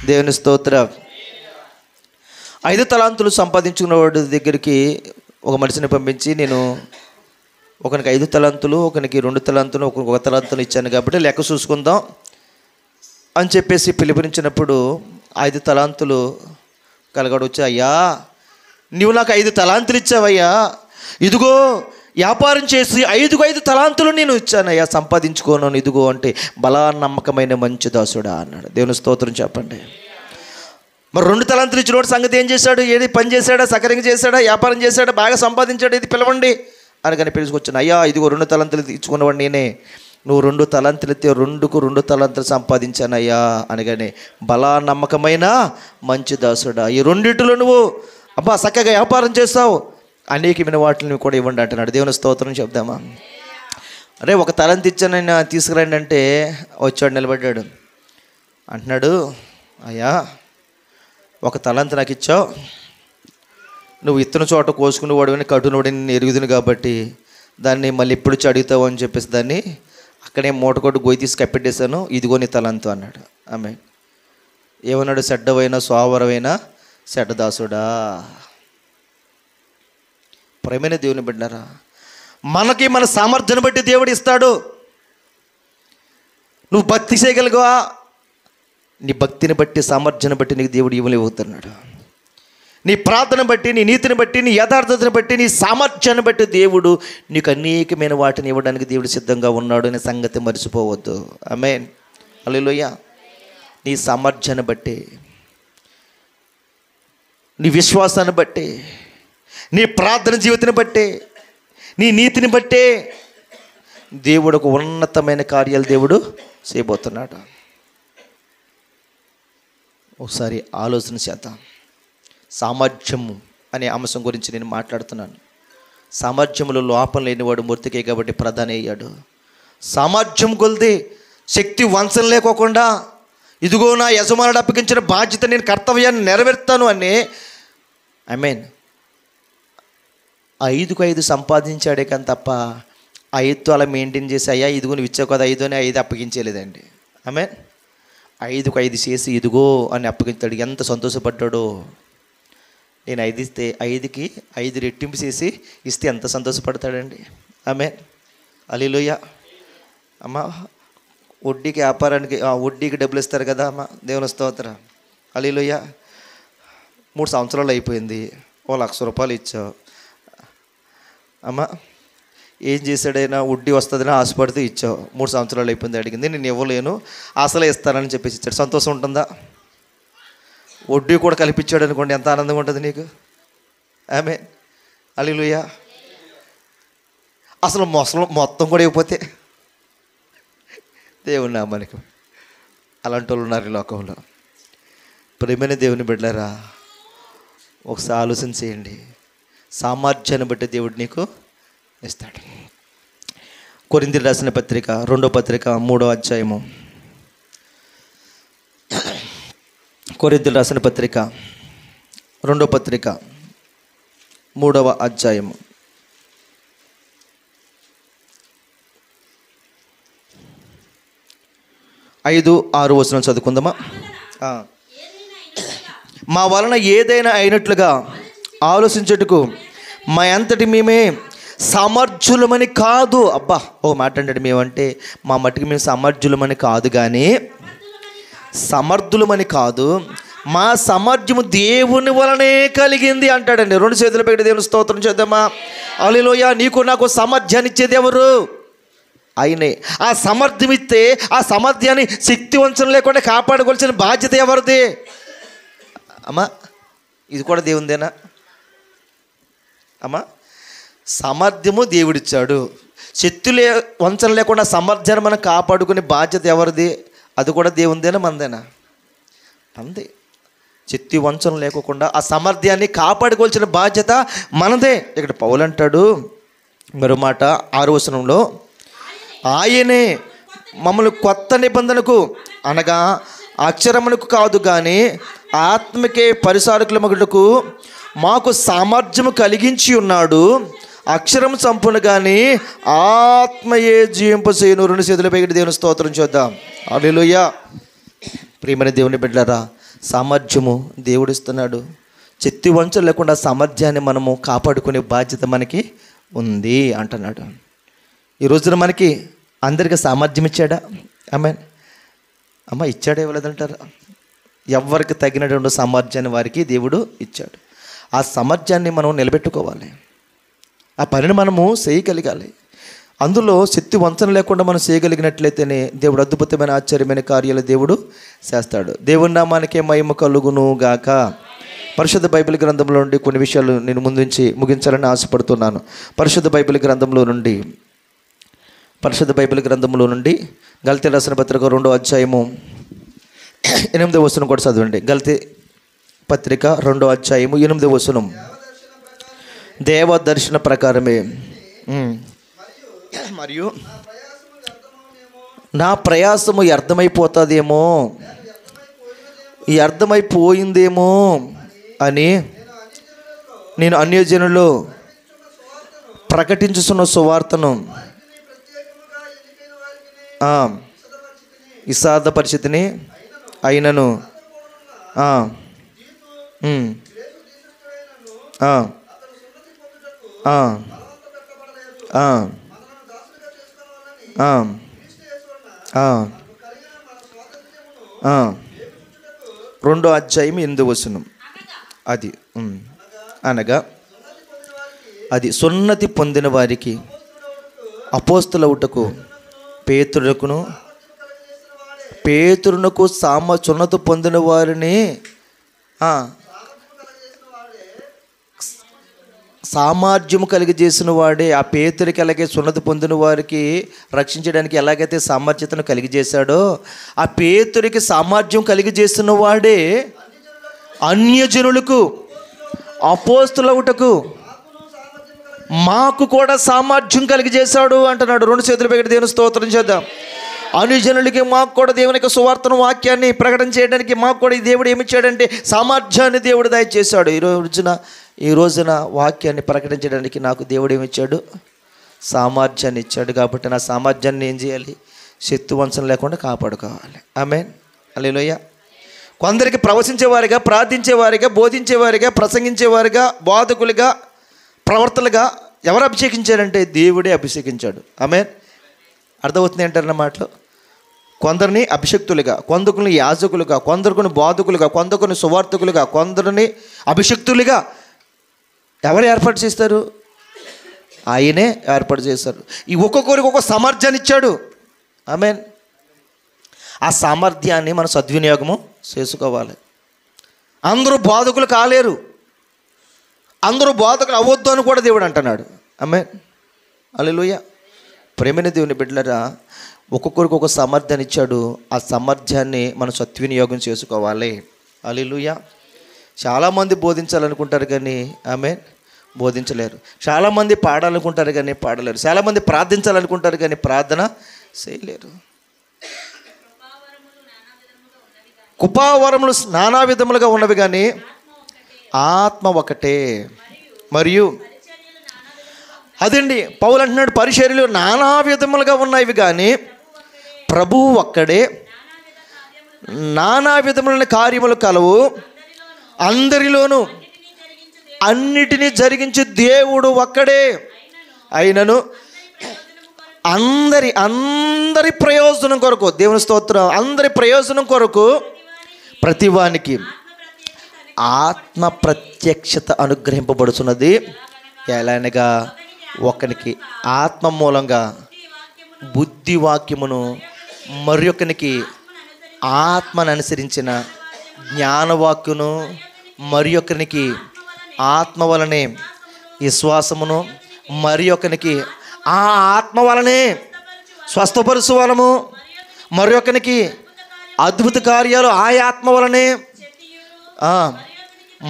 దేవుని స్తోత్రం. 5 తలాంతులు సంపాదించుకున్న వాడి దగ్గరికి ఒక మనిషిని పంపించి, నేను ఒకనికి 5 తలాంతులు, ఒకనికి 2 తలాంతులు, ఒకరికి 1 తలాంతులు ఇచ్చాను కాబట్టి లెక్క చూసుకుందాం అని చెప్పేసి పిలుపునిచ్చినప్పుడు 5 తలాంతులు కలగాడు వచ్చి, అయ్యా నువ్వు నాకు 5 తలాంతులు ఇచ్చావయ్యా, ఇదిగో వ్యాపారం చేసి 5కు 5 తలాంతులు నేను ఇచ్చానయ్యా, సంపాదించుకోను ఇదిగో అంటే, బలా నమ్మకమైన మంచి దాసుడా అన్నాడు. దేవుని స్తోత్రం చెప్పండి. మరి 2 తలాంతులు ఇచ్చినోడు సంగతి ఏం చేశాడు? ఏది పని చేశాడా, సకరంగా చేశాడా, వ్యాపారం చేశాడా, బాగా సంపాదించాడు, ఇది పిలవండి అని కానీ పిలుచుకొచ్చాను. అయ్యా ఇదిగో 2 తలాంతులు ఇచ్చుకున్నవాడు నేనే, నువ్వు 2 తలాంతులు ఇస్తే 2కు 2 తలాంతులు సంపాదించానయ్యా అనగానే, బలా నమ్మకమైన మంచి దాసుడా, ఈ 2 నువ్వు అబ్బా చక్కగా వ్యాపారం చేస్తావు, అనేకమైన వాటిని కూడా ఇవ్వండి అంటున్నాడు. దేవుని స్తోత్రం చెప్దామా. అరే 1 తలాంతు ఇచ్చానని తీసుకురండి అంటే వచ్చాడు, నిలబడ్డాడు. అంటున్నాడు, అయ్యా ఒక తలంత నాకు ఇచ్చావు, నువ్వు ఇత్తన చోట కోసుకునేవాడిని కట్టునవాడిని నేను ఎరుగుదును కాబట్టి దాన్ని మళ్ళీ ఎప్పుడు వచ్చి అడుగుతావు అని చెప్పేసి దాన్ని అక్కడే మూట కొట్టు గొయ్యి తీసి కప్పెట్టేశాను, ఇదిగో నీ తలంతు అన్నాడు. ఆమె ఏమన్నాడు? చెడ్డవైన సోవరమైన చెడ్డదాసుడా. ప్రేమైన దేవుని బిడ్డారా, మనకి మన సామర్థ్యాన్ని బట్టి దేవుడు ఇస్తాడు. నువ్వు భక్తి చేయగలిగా, నీ భక్తిని బట్టి సామర్థ్యాన్ని బట్టి నీకు దేవుడు ఇవ్వలేవుతున్నాడు. నీ ప్రార్థన బట్టి, నీ నీతిని బట్టి, నీ యథార్థతను బట్టి, నీ సామర్థ్యాన్ని బట్టి దేవుడు నీకు అనేకమైన వాటిని ఇవ్వడానికి దేవుడు సిద్ధంగా ఉన్నాడు అనే సంగతి మర్చిపోవద్దు. ఆమేన్, హల్లెలూయా. నీ సామర్థ్యాన్ని బట్టి, నీ విశ్వాసాన్ని బట్టి, నీ ప్రార్థన జీవితాన్ని బట్టి, నీ నీతిని బట్టి దేవుడు ఒక ఉన్నతమైన కార్యాలు దేవుడు చేయబోతున్నాడు. ఒకసారి ఆలోచన చేద్దాం. సామర్థ్యము అనే అంశం గురించి నేను మాట్లాడుతున్నాను. సామర్థ్యములో లోపం లేనివాడు మూర్తికే కాబట్టి ప్రధాని అయ్యాడు. సామర్థ్యం కొలిది శక్తి వంచన లేకోకుండా, ఇదిగో నా యజమానుడు అప్పగించిన బాధ్యత, నేను కర్తవ్యాన్ని నెరవేర్తాను అని ఐదుకు 5 సంపాదించాడే కానీ తప్ప 5తో అలా మెయింటైన్ చేసి, అయ్యా ఇదిగో నువ్వు ఇచ్చావు కదా 5 అని 5 అప్పగించలేదండి. 5కు 5 చేసి ఇదిగో అని అప్పగించాడు. ఎంత సంతోషపడ్డాడో. నేను 5 ఇస్తే 5కి 5 రెట్టింపు చేసి ఇస్తే ఎంత సంతోషపడతాడండి. హల్లెలూయా. అమ్మ వడ్డీకి వ్యాపారానికి వడ్డీకి డబ్బులు ఇస్తారు కదా అమ్మ, దేవుని స్తోత్రం. హల్లెలూయా. 3 సంవత్సరాలు అయిపోయింది, 1,00,000 రూపాయలు ఇచ్చావు. అమ్మ ఏం చేశాడైనా వడ్డీ వస్తుందని ఆశపడితే ఇచ్చావు. 3 సంవత్సరాలు అయిపోయింది, అడిగింది, నేను ఇవ్వలేను అసలే ఇస్తానని చెప్పేసి ఇచ్చాడు. సంతోషం ఉంటుందా? వడ్డీ కూడా కల్పించాడు అనుకోండి, ఎంత ఆనందంగా ఉంటుంది నీకు. ఆమేన్, హల్లెలూయా. అసలు మొత్తం కూడా ఇవ్వకపోతే దేవుని నామానికి అలాంటి వాళ్ళు ఉన్నారు ఈ లోకంలో. ప్రియమైన దేవుని బిడ్డలారా, ఒకసారి ఆలోచన చేయండి. సామర్థ్యాన్ని బట్టి దేవుడు నీకు ఇస్తాడు. కొరింథీయులకు రాసిన పత్రిక 2వ పత్రిక 3వ అధ్యాయము. కొరింథీయులకు రాసిన పత్రిక 2వ పత్రిక 3వ అధ్యాయము. ఐదు 6 వచనం చదువుకుందామా? మా వలన ఏదైనా అయినట్లుగా ఆలోచించుటకు మా అంతటి మేమే సమర్థులమని కాదు. అబ్బా, ఓ మాట అంటాడు, మేమంటే మా మట్టుకు మేము సమర్థులమని కాదు, కానీ సమర్థులమని కాదు, మా సామర్థ్యము దేవుని వలనే కలిగింది అంటాడండి. 2 చేతులు పెట్టి దేవుని స్తోత్రం చేద్దామా? హల్లెలూయా. నీకు నాకు సామర్థ్యాన్ని ఇచ్చేది ఎవరు? ఆయనే. ఆ సామర్థ్యం ఇస్తే ఆ సామర్థ్యాన్ని శక్తి వంచన లేకుండా కాపాడుకోవాల్సిన బాధ్యత ఎవరిది? అమ్మా, ఇది కూడా దేవుందేనా? అమ్మా, సామర్థ్యము దేవుడిచ్చాడు, శక్తి వంచన లేకుండా సామర్థ్యాన్ని మనం కాపాడుకునే బాధ్యత ఎవరిది? అది కూడా దేవుందేనా మనదేనా? మనదే. శక్తి వంచన లేకుండా ఆ సామర్థ్యాన్ని కాపాడుకోవాల్సిన బాధ్యత మనదే. ఇక్కడ పౌలు అంటాడు మరో మాట 6వ వచనంలో, ఆయనే మమ్మల్ని కొత్త నిబంధనకు అనగా అక్షరమునకు కాదు కానీ ఆత్మకే పరిసారకుల మగుటకు మాకు సామర్థ్యము కలిగించి ఉన్నాడు. అక్షరం చంపును కానీ ఆత్మయే జీవింపచేయును. 2 చేతుల పైకి దేవుని స్తోత్రం చేద్దాం. హల్లెలూయా. ప్రియమైన దేవుని బిడ్డలారా, సామర్థ్యము దేవుడిస్తున్నాడు. శక్తి వంచన లేకుండా సామర్థ్యాన్ని మనము కాపాడుకునే బాధ్యత మనకి ఉంది అంటున్నాడు. ఈ రోజున మనకి అందరికీ సామర్థ్యం ఇచ్చాడా? ఆమేన్. అమ్మ, ఇచ్చాడా ఇవ్వలేదంటారా? ఎవరికి తగినటువంటి సామర్థ్యాన్ని వారికి దేవుడు ఇచ్చాడు. ఆ సామర్థ్యాన్ని మనం నిలబెట్టుకోవాలి. ఆ పనిని మనము చేయగలగాలి. అందులో శక్తి వంచన లేకుండా మనం చేయగలిగినట్లయితేనే దేవుడు అద్భుతమైన ఆశ్చర్యమైన కార్యాలు దేవుడు చేస్తాడు. దేవుని నామానికే మహిమ కలుగును గాక. పరిశుద్ధ బైబిల్ గ్రంథంలో నుండి కొన్ని విషయాలు నేను ముందుంచి ముగించాలని ఆశపడుతున్నాను. పరిశుద్ధ బైబిల్ గ్రంథంలో నుండి గల్తీ రాసిన పత్రిక 2వ అధ్యాయము 8వ వచనం కూడా చదవండి. గల్తీ పత్రిక 2వ అధ్యాయము 8వ వచనం. దేవ దర్శన ప్రకారమే మరియు నా ప్రయాసము వ్యర్థమైపోతుందేమో, ఈ అర్థమైపోయిందేమో అని నేను అన్యజనులు ప్రకటించుతున్న సువార్తను విషాద పరిస్థితిని అయినను రెండో అధ్యాయం 8వ వచనం. అది అనగా అది సున్నతి పొందిన వారికి అపోస్తలుటకు పేతురునకు సున్నతి పొందిన వారిని సామర్థ్యము కలిగజేసిన వాడే. ఆ పేతురికి అలాగే సున్నతి పొందిన వారికి రక్షించడానికి ఎలాగైతే సామర్థ్యతను కలిగజేశాడో, ఆ పేతురికి సామర్థ్యం కలిగజేసిన వాడే అన్యజనులకు అపోస్తలుటకు మాకు కూడా సామర్థ్యం కలిగజేశాడు అంటున్నాడు. 2 చేతులు పెట్టి దేవుని స్తోత్రం చేద్దాం. అన్యజనులకి మాకు కూడా దేవుని యొక్క సువార్తను వాక్యాన్ని ప్రకటన చేయడానికి మాకు కూడా ఈ దేవుడు ఏమి ఇచ్చాడంటే సామర్థ్యాన్ని దేవుడు దయచేశాడు. ఈ రోజున వాక్యాన్ని ప్రకటించడానికి నాకు దేవుడు ఏమి ఇచ్చాడు? సామర్థ్యాన్ని ఇచ్చాడు. కాబట్టి నా సామర్థ్యాన్ని ఏం చేయాలి? శక్తివంచన లేకుండా కాపాడుకోవాలి. ఆమేన్, హల్లెలూయా. కొందరికి ప్రవచించేవారిగా, ప్రార్థించేవారిగా, బోధించేవారిగా, ప్రసంగించేవారిగా, బోధకులుగా, ప్రవర్తలుగా ఎవరు అభిషేకించారంటే దేవుడే అభిషేకించాడు. ఆమేన్, అర్థమవుతుంది అంటారు నా మాటలు. కొందరిని అభిషక్తులుగా, కొందరిని యాజకులుగా, కొందరిని బోధకులుగా, కొందరిని సువార్తకులుగా, కొందరిని అభిషక్తులుగా ఎవరు ఏర్పాటు చేస్తారు? ఆయనే ఏర్పాటు చేస్తారు. ఈ ఒక్కొక్కరికి ఒక్కొక్క సామర్థ్యాన్ని ఇచ్చాడు. ఆమేన్. ఆ సామర్థ్యాన్ని మనం సద్వినియోగము చేసుకోవాలి. అందరూ బోధకులు కాలేరు, అందరూ బోధకులు అవ్వద్దు అని కూడా దేవుడు అంటున్నాడు. ఆమేన్, హల్లెలూయా. ప్రేమైన దేవుని బిడ్డలారా, ఒక్కొక్కరికి ఒక సామర్థ్యాన్ని ఇచ్చాడు. ఆ సామర్థ్యాన్ని మనం సద్వినియోగం చేసుకోవాలి. హల్లెలూయా. చాలామంది బోధించాలనుకుంటారు కానీ ఆమేన్ బోధించలేరు. చాలామంది పాడాలనుకుంటారు కానీ పాడలేరు. చాలామంది ప్రార్థించాలనుకుంటారు కానీ ప్రార్థన చేయలేరు. కృపావరములు నానా విధములుగా ఉన్నవి కానీ ఆత్మ ఒకటే. మరియు అదండి పౌలు అంటున్నాడు, పరిచర్యలు నానా విధములుగా ఉన్నాయి కానీ ప్రభువు ఒక్కడే. నానా విధములైన కార్యములు కలవు, అందరిలోనూ అన్నిటినీ జరిగించే దేవుడు ఒక్కడే. అయినను అందరి ప్రయోజనం కొరకు, దేవుని స్తోత్రం, అందరి ప్రయోజనం కొరకు ప్రతివానికి ఆత్మ ప్రత్యక్షత అనుగ్రహింపబడుతున్నది. ఎలానగా ఒకనికి ఆత్మ మూలంగా బుద్ధి వాక్యమును, మరి ఒకనికి ఆత్మను అనుసరించిన జ్ఞానవాక్యును, మరి ఒకరికి ఆత్మ వలనే విశ్వాసమును, మరి ఒకరికి ఆ ఆత్మ వలనే స్వస్థపరుచు వలము, మరి ఒకరికి అద్భుత కార్యాలు ఆ ఆత్మ వలనే,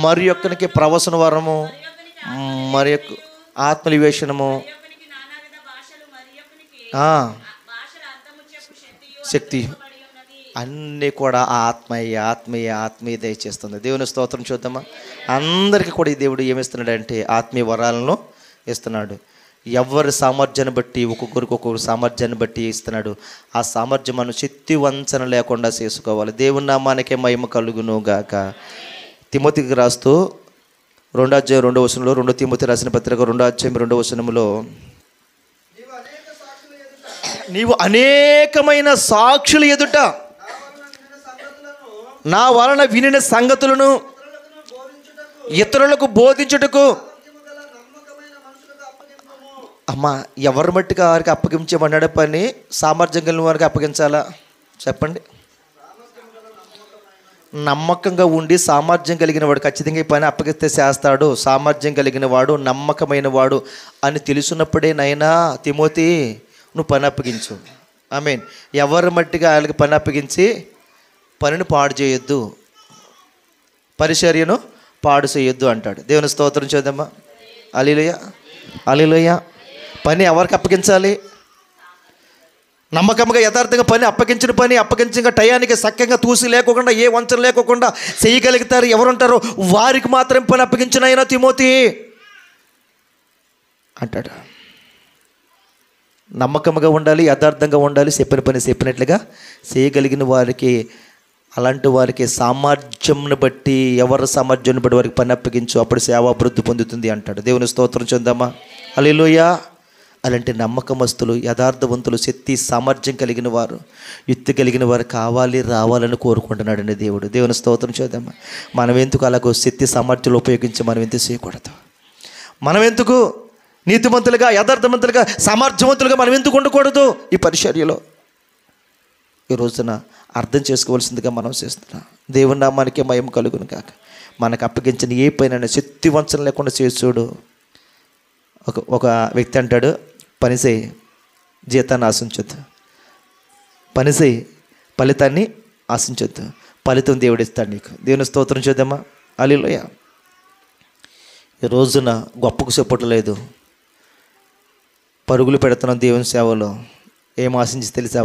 మరి ఒకరికి ప్రవచన వరము, మరి ఆత్మనివేశనము, శక్తి అన్నీ కూడా ఆత్మీయ దయచేస్తుంది. దేవుని స్తోత్రం చూద్దామా. అందరికీ కూడా ఈ దేవుడు ఏమిస్తున్నాడంటే ఆత్మీయ వరాలను ఇస్తున్నాడు. ఎవరి సామర్థ్యాన్ని బట్టి ఒక్కొక్కరికి ఒక్కొక్క సామర్థ్యాన్ని బట్టి ఇస్తున్నాడు. ఆ సామర్థ్యం మనం శక్తి వంచన లేకుండా చేసుకోవాలి. దేవుని నామానికే మహిమ కలుగును గాక. తిమోతికి రాస్తూ 2వ అధ్యాయం 2వ వచనంలో, 2 తిమోతి రాసిన పత్రిక 2వ అధ్యాయం 2వ వచనంలో, నీవు అనేకమైన సాక్షుల ఎదుట నా వలన వినిన సంగతులను ఇతరులకు బోధించుటకు, అమ్మా ఎవరి మట్టిగా వారికి అప్పగించమన్నాడు పని. సామర్థ్యం కలిగిన వారికి అప్పగించాలా చెప్పండి? నమ్మకంగా ఉండి సామర్థ్యం కలిగిన వాడు ఖచ్చితంగా ఈ పని అప్పగిస్తే చేస్తాడు. సామర్థ్యం కలిగిన వాడు, నమ్మకమైన వాడు అని తెలుసున్నప్పుడే నైనా తిమోతి నువ్వు పని అప్పగించు. ఆమేన్. ఎవరి మట్టిగా వాళ్ళకి పని అప్పగించి పనిని పాడు చేయొద్దు, పరిచర్యను పాడు చేయొద్దు అంటాడు. దేవుని స్తోత్రం చేద్దామా. హల్లెలూయా, హల్లెలూయా. పని ఎవరికి అప్పగించాలి? నమ్మకంగా యథార్థంగా పని అప్పగించిన టయానికి సఖ్యంగా తూసి లేకోకుండా ఏ వంచన లేకోకుండా చేయగలుగుతారు ఎవరుంటారో వారికి మాత్రం పని అప్పగించిన అయినా తిమోతి అంటాడు. నమ్మకంగా ఉండాలి, యథార్థంగా ఉండాలి, చెప్పిన పని చెప్పినట్లుగా చేయగలిగిన వారికి, అలాంటి వారికి సామర్థ్యంను బట్టి, ఎవరి సామర్థ్యాన్ని బట్టి వారికి పని అప్పగించు, అప్పుడు సేవ అభివృద్ధి పొందుతుంది అంటాడు. దేవుని స్తోత్రం చెందామా. హల్లెలూయా. అలాంటి నమ్మకమస్తులు, యథార్థవంతులు, శక్తి సామర్థ్యం కలిగిన వారు, యుక్తి కలిగిన వారు కావాలి, రావాలని కోరుకుంటున్నాడండి దేవుడు. దేవుని స్తోత్రం చేద్దామా. మనం ఎందుకు అలాగో శక్తి సామర్థ్యాలు ఉపయోగించి మనం ఎందుకు చేయకూడదు? మనం ఎందుకు నీతిమంతులుగా, యథార్థవంతులుగా, సామర్థ్యవంతులుగా మనం ఎందుకు ఉండకూడదు ఈ పరిచర్యలో? ఈ రోజున అర్థం చేసుకోవాల్సిందిగా మనం చేస్తున్నాం. దేవుని నామానికి మహిమ కలుగును కాక. మనకు అప్పగించిన ఏ పైన శక్తి వంచన లేకుండా చేసుడు. ఒక వ్యక్తి అంటాడు, పనిచేయి జీతాన్ని ఆశించొద్దు, పనిచేయి ఫలితాన్ని ఆశించొద్దు, ఫలితం దేవుడిస్తాడు నీకు. దేవుని స్తోత్రం చేద్దామా. హల్లెలూయా. ఈ రోజున గొప్పకు చెప్పట్లేదు, పరుగులు పెడుతున్నాం దేవుని సేవలో. ఏం ఆశించి తెలుసా?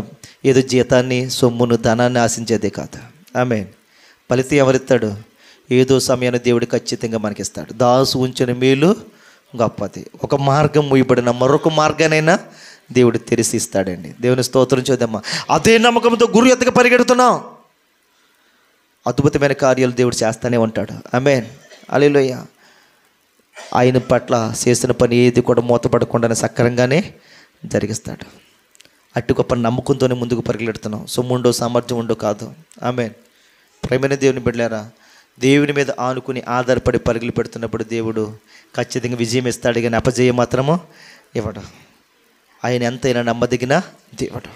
ఏదో జీతాన్ని, సొమ్మును, ధనాన్ని ఆశించేదే కాదు. ఆమేన్. ఫలితం ఎవరిస్తాడు? ఏదో సమయాన్ని దేవుడు ఖచ్చితంగా మనకిస్తాడు. దాసు ఉంచిన మేలు గొప్పది. ఒక మార్గం మూయబడిన మరొక మార్గానైనా దేవుడు తెరిచి ఇస్తాడండి. దేవుని స్తోత్రం చేద్దామా. అదే నమ్మకంతో గురు ఎత్తగా పరిగెడుతున్నాం. అద్భుతమైన కార్యాలు దేవుడు చేస్తూనే ఉంటాడు. ఆమేన్. హల్లెలూయా. ఆయన పట్ల చేసిన పని ఏది కూడా మూతపడకుండానే సక్రమంగానే జరిగిస్తాడు. అట్టి గొప్ప నమ్మకంతోనే ముందుకు పరిగెడుతున్నాం. సొమ్ముండో సామర్థ్యం ఉండో కాదు. ఆమేన్. ప్రేమైన దేవుని బిడ్డలారా, దేవుని మీద ఆనుకుని ఆధారపడి పరుగులు పెడుతున్నప్పుడు దేవుడు ఖచ్చితంగా విజయం ఇస్తాడు, కానీ అపజయం మాత్రము ఇవ్వడు. ఆయన ఎంతైనా నమ్మదగిన దేవుడు.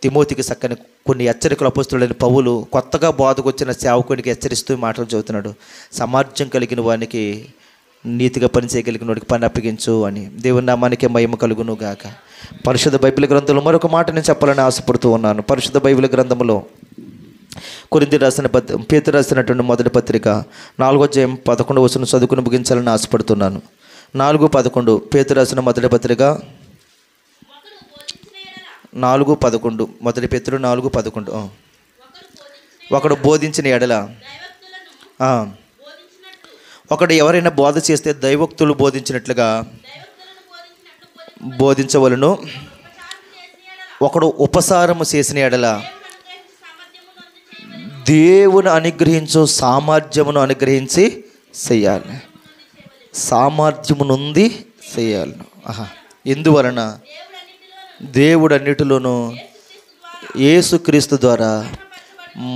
తిమోతికి చక్కని కొన్ని హెచ్చరికలు అపోస్తలుడైన పౌలు కొత్తగా బోధకు వచ్చిన సేవకునికి హెచ్చరిస్తూ మాటలు చదువుతున్నాడు. సామర్థ్యం కలిగిన వానికి, నీతిగా పని చేయగలిగిన వాడికి పని అప్పగించు అని. దేవుని నామానికి మహిమ కలుగును గాక. పరిశుద్ధ బైబిల్ గ్రంథంలో మరొక మాట నేను చెప్పాలని ఆశపడుతూ ఉన్నాను. పరిశుద్ధ బైబిల్ గ్రంథంలో కొరింథీ రాసిన పేతురు రాసినటువంటి మొదటి పత్రిక 4:11 చదువుకుని ముగించాలని ఆశపడుతున్నాను. 4:11 పేతురు రాసిన మొదటి పత్రిక 4:11 మొదటి పేతురు 4:11. ఒకడు బోధించిన ఎడల, ఒకడు ఎవరైనా బోధ చేస్తే దైవోక్తులు బోధించినట్లుగా బోధించవలను. ఒకడు ఉపసారము చేసిన ఎడల దేవుని అనుగ్రహించు సామర్థ్యమును అనుగ్రహించి చెయ్యాలి. సామర్థ్యమునుంది చెయ్యాలి. ఎందువలన? దేవుడు అన్నిటిలోనూ యేసుక్రీస్తు ద్వారా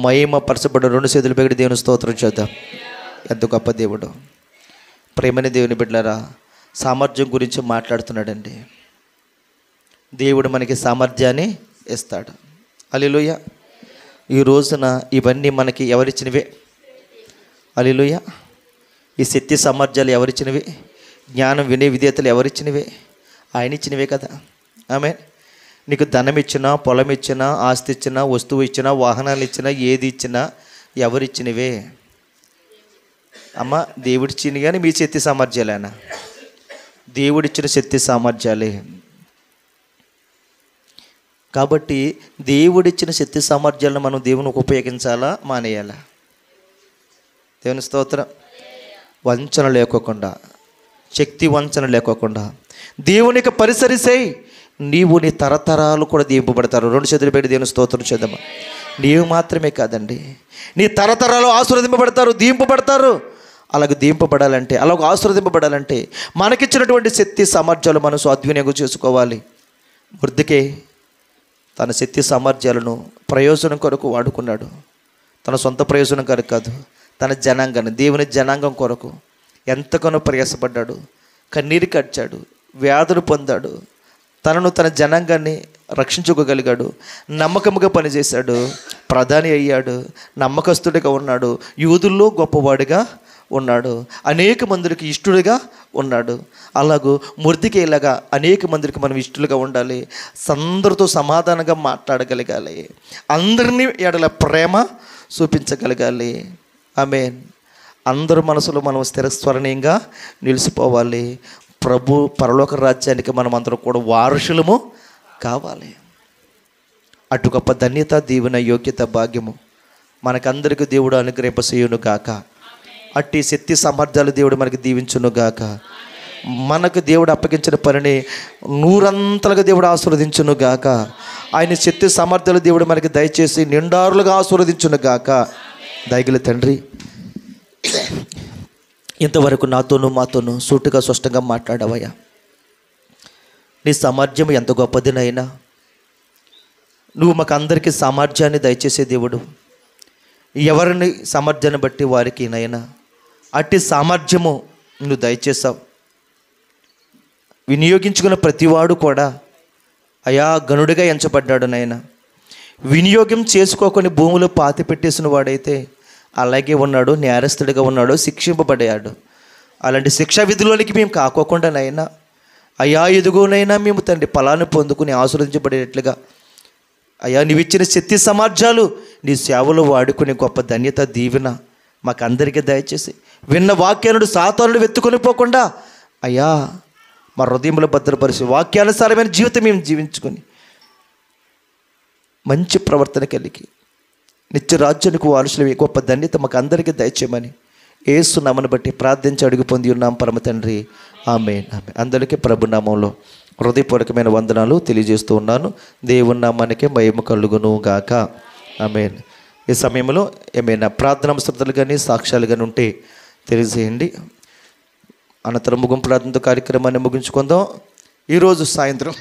మహిమపరచబడ్డ. 2 చేతులు పెట్టి దేవుని స్తోత్రం చేద్దాం. ఎంత గొప్ప దేవుడు. ప్రేమని దేవుని బిడ్డలారా, సామర్థ్యం గురించి మాట్లాడుతున్నాడండి. దేవుడు మనకి సామర్థ్యాన్ని ఇస్తాడు. హల్లెలూయా. ఈ రోజున ఇవన్నీ మనకి ఎవరిచ్చినవే? హల్లెలూయా. ఈ శక్తి సామర్థ్యాలు ఎవరిచ్చినవి? జ్ఞానం, వినయ విధేయతలు ఎవరిచ్చినవే? ఆయన ఇచ్చినవే కదా. ఆమె నీకు ధనం ఇచ్చినా, పొలం ఇచ్చినా, ఆస్తి ఇచ్చినా, వస్తువు ఇచ్చినా, వాహనాలు ఇచ్చినా, ఏది ఇచ్చినా ఎవరిచ్చినవే? అమ్మ దేవుడిచ్చింది, కానీ మీ శక్తి సామర్థ్యాలేనా? దేవుడిచ్చిన శక్తి సామర్థ్యాలే. కాబట్టి దేవుడిచ్చిన శక్తి సామర్థ్యాలను మనం దేవునికి ఉపయోగించాలా, మానేయాలా? దేవుని స్తోత్రం. వంచన లేకోకుండా, శక్తి వంచన లేకోకుండా దేవునికి పరిసరిసై నీవు నీ తరతరాలు కూడా దీవింపబడతారు. 2 చేతులు పెట్టి దేవుని స్తోత్రం చేద్దామా. నీవు మాత్రమే కాదండి, నీ తరతరాలు ఆశీర్వదింపబడతారు, దీవింపబడతారు. అలాగ దీవింపబడాలంటే, అలాగ ఆశీర్వదింపబడాలంటే మనకిచ్చినటువంటి శక్తి సామర్థ్యాలు మనం సద్వినియోగం చేసుకోవాలి. వృద్ధికే తన శక్తి సామర్థ్యాలను ప్రయోజనం కొరకు వాడుకున్నాడు. తన సొంత ప్రయోజనం కొరకు కాదు, తన జనాంగాన్ని, దేవుని జనాంగం కొరకు ఎంతగానో ప్రయాసపడ్డాడు. కన్నీరు కట్టాడు, వ్యాధులు పొందాడు, తనను తన జనాంగాన్ని రక్షించుకోగలిగాడు. నమ్మకముగా పనిచేశాడు, ప్రధాని అయ్యాడు, నమ్మకస్తుడిగా ఉన్నాడు, యూదుల్లో గొప్పవాడిగా ఉన్నాడు, అనేక మందికి ఇష్టడుగా ఉన్నాడు. అలాగూ మొర్దెకైలాగా అనేక మందికి మనం ఇష్టలుగా ఉండాలి. అందరితో సమాధానంగా మాట్లాడగలగాలి, అందరినీ ఎడల ప్రేమ చూపించగలగాలి. ఆమేన్. అందరి మనసులో మనం స్థిరస్వరణీయంగా నిలిచిపోవాలి. ప్రభు పరలోక రాజ్యానికి మనం అందరం కూడా వారసులము కావాలి. అటు గొప్ప ధన్యత, దీవెన, యోగ్యత, భాగ్యము మనకందరికీ దేవుడు అనుగ్రహింపచేయును గాక. అట్టి శక్తి సామర్థ్యాలు దేవుడు మనకి దీవించును గాక. మనకు దేవుడు అప్పగించిన పనిని నూరంతలుగా దేవుడు ఆశీర్వదించును గాక. ఆయన శక్తి సామర్థ్యాలు దేవుడు మనకి దయచేసి నిండారులుగా ఆశీర్వదించును గాక. దయగల తండ్రి, ఇంతవరకు నాతోనూ మాతోనూ సూటిగా స్పష్టంగా మాట్లాడవయ్యా. నీ సామర్థ్యం ఎంత గొప్పదినైనా నువ్వు మాకు అందరికీ సామర్థ్యాన్ని దయచేసే దేవుడు. ఎవరిని సామర్థ్యాన్ని బట్టి వారికి నైనా అట్టి సామర్థ్యము నువ్వు దయచేసావు. వినియోగించుకున్న ప్రతివాడు కూడా అయా గనుడిగా ఎంచబడ్డాడు నాయన. వినియోగం చేసుకోకొని భూమిలో పాతి పెట్టేసిన వాడైతే అలాగే ఉన్నాడు, నేరస్తుడిగా ఉన్నాడు, శిక్షింపబడ్డాడు. అలాంటి శిక్షా విధిలోనికి మేము కాకోకుండా నైనా అయా ఎదుగునైనా మేము తండ్రి ఫలాన్ని పొందుకుని ఆశీర్వదించబడేట్లుగా అయ్యా నీవు ఇచ్చిన శక్తి సామర్థ్యాలు నీ సేవలో వాడుకునే గొప్ప ధన్యత, దీవెన మాకు అందరికీ దయచేసి విన్న వాక్యానుడు సాతానుడు వెతుకొని పోకుండా అయ్యా మా హృదయంలో భద్రపరిచి వాక్యానుసారమైన జీవితం మేము జీవించుకొని మంచి ప్రవర్తన కలిగి నిత్య రాజ్యానికి వారసులు గొప్ప ధన్యత మాకు అందరికీ దయచేయమని యేసు నామమును బట్టి ప్రార్థించి అడుగు పొంది ఉన్నాం పరమ తండ్రి. ఆమేన్. ఆమేన్. అందరికీ ప్రభు నామంలో హృదయపూర్వకమైన వందనాలు తెలియజేస్తూ ఉన్నాను. దేవుని నామానికి మహిమ కలుగును గాక. ఆమేన్. ఈ సమయంలో ఏమైనా ప్రార్థనా అవసరతలు కానీ సాక్ష్యాలు కానీ ఉంటే తెలియజేయండి. అనంతరం ముగింపు ప్రార్థనతో కార్యక్రమాన్ని ముగించుకుందాం. ఈరోజు సాయంత్రం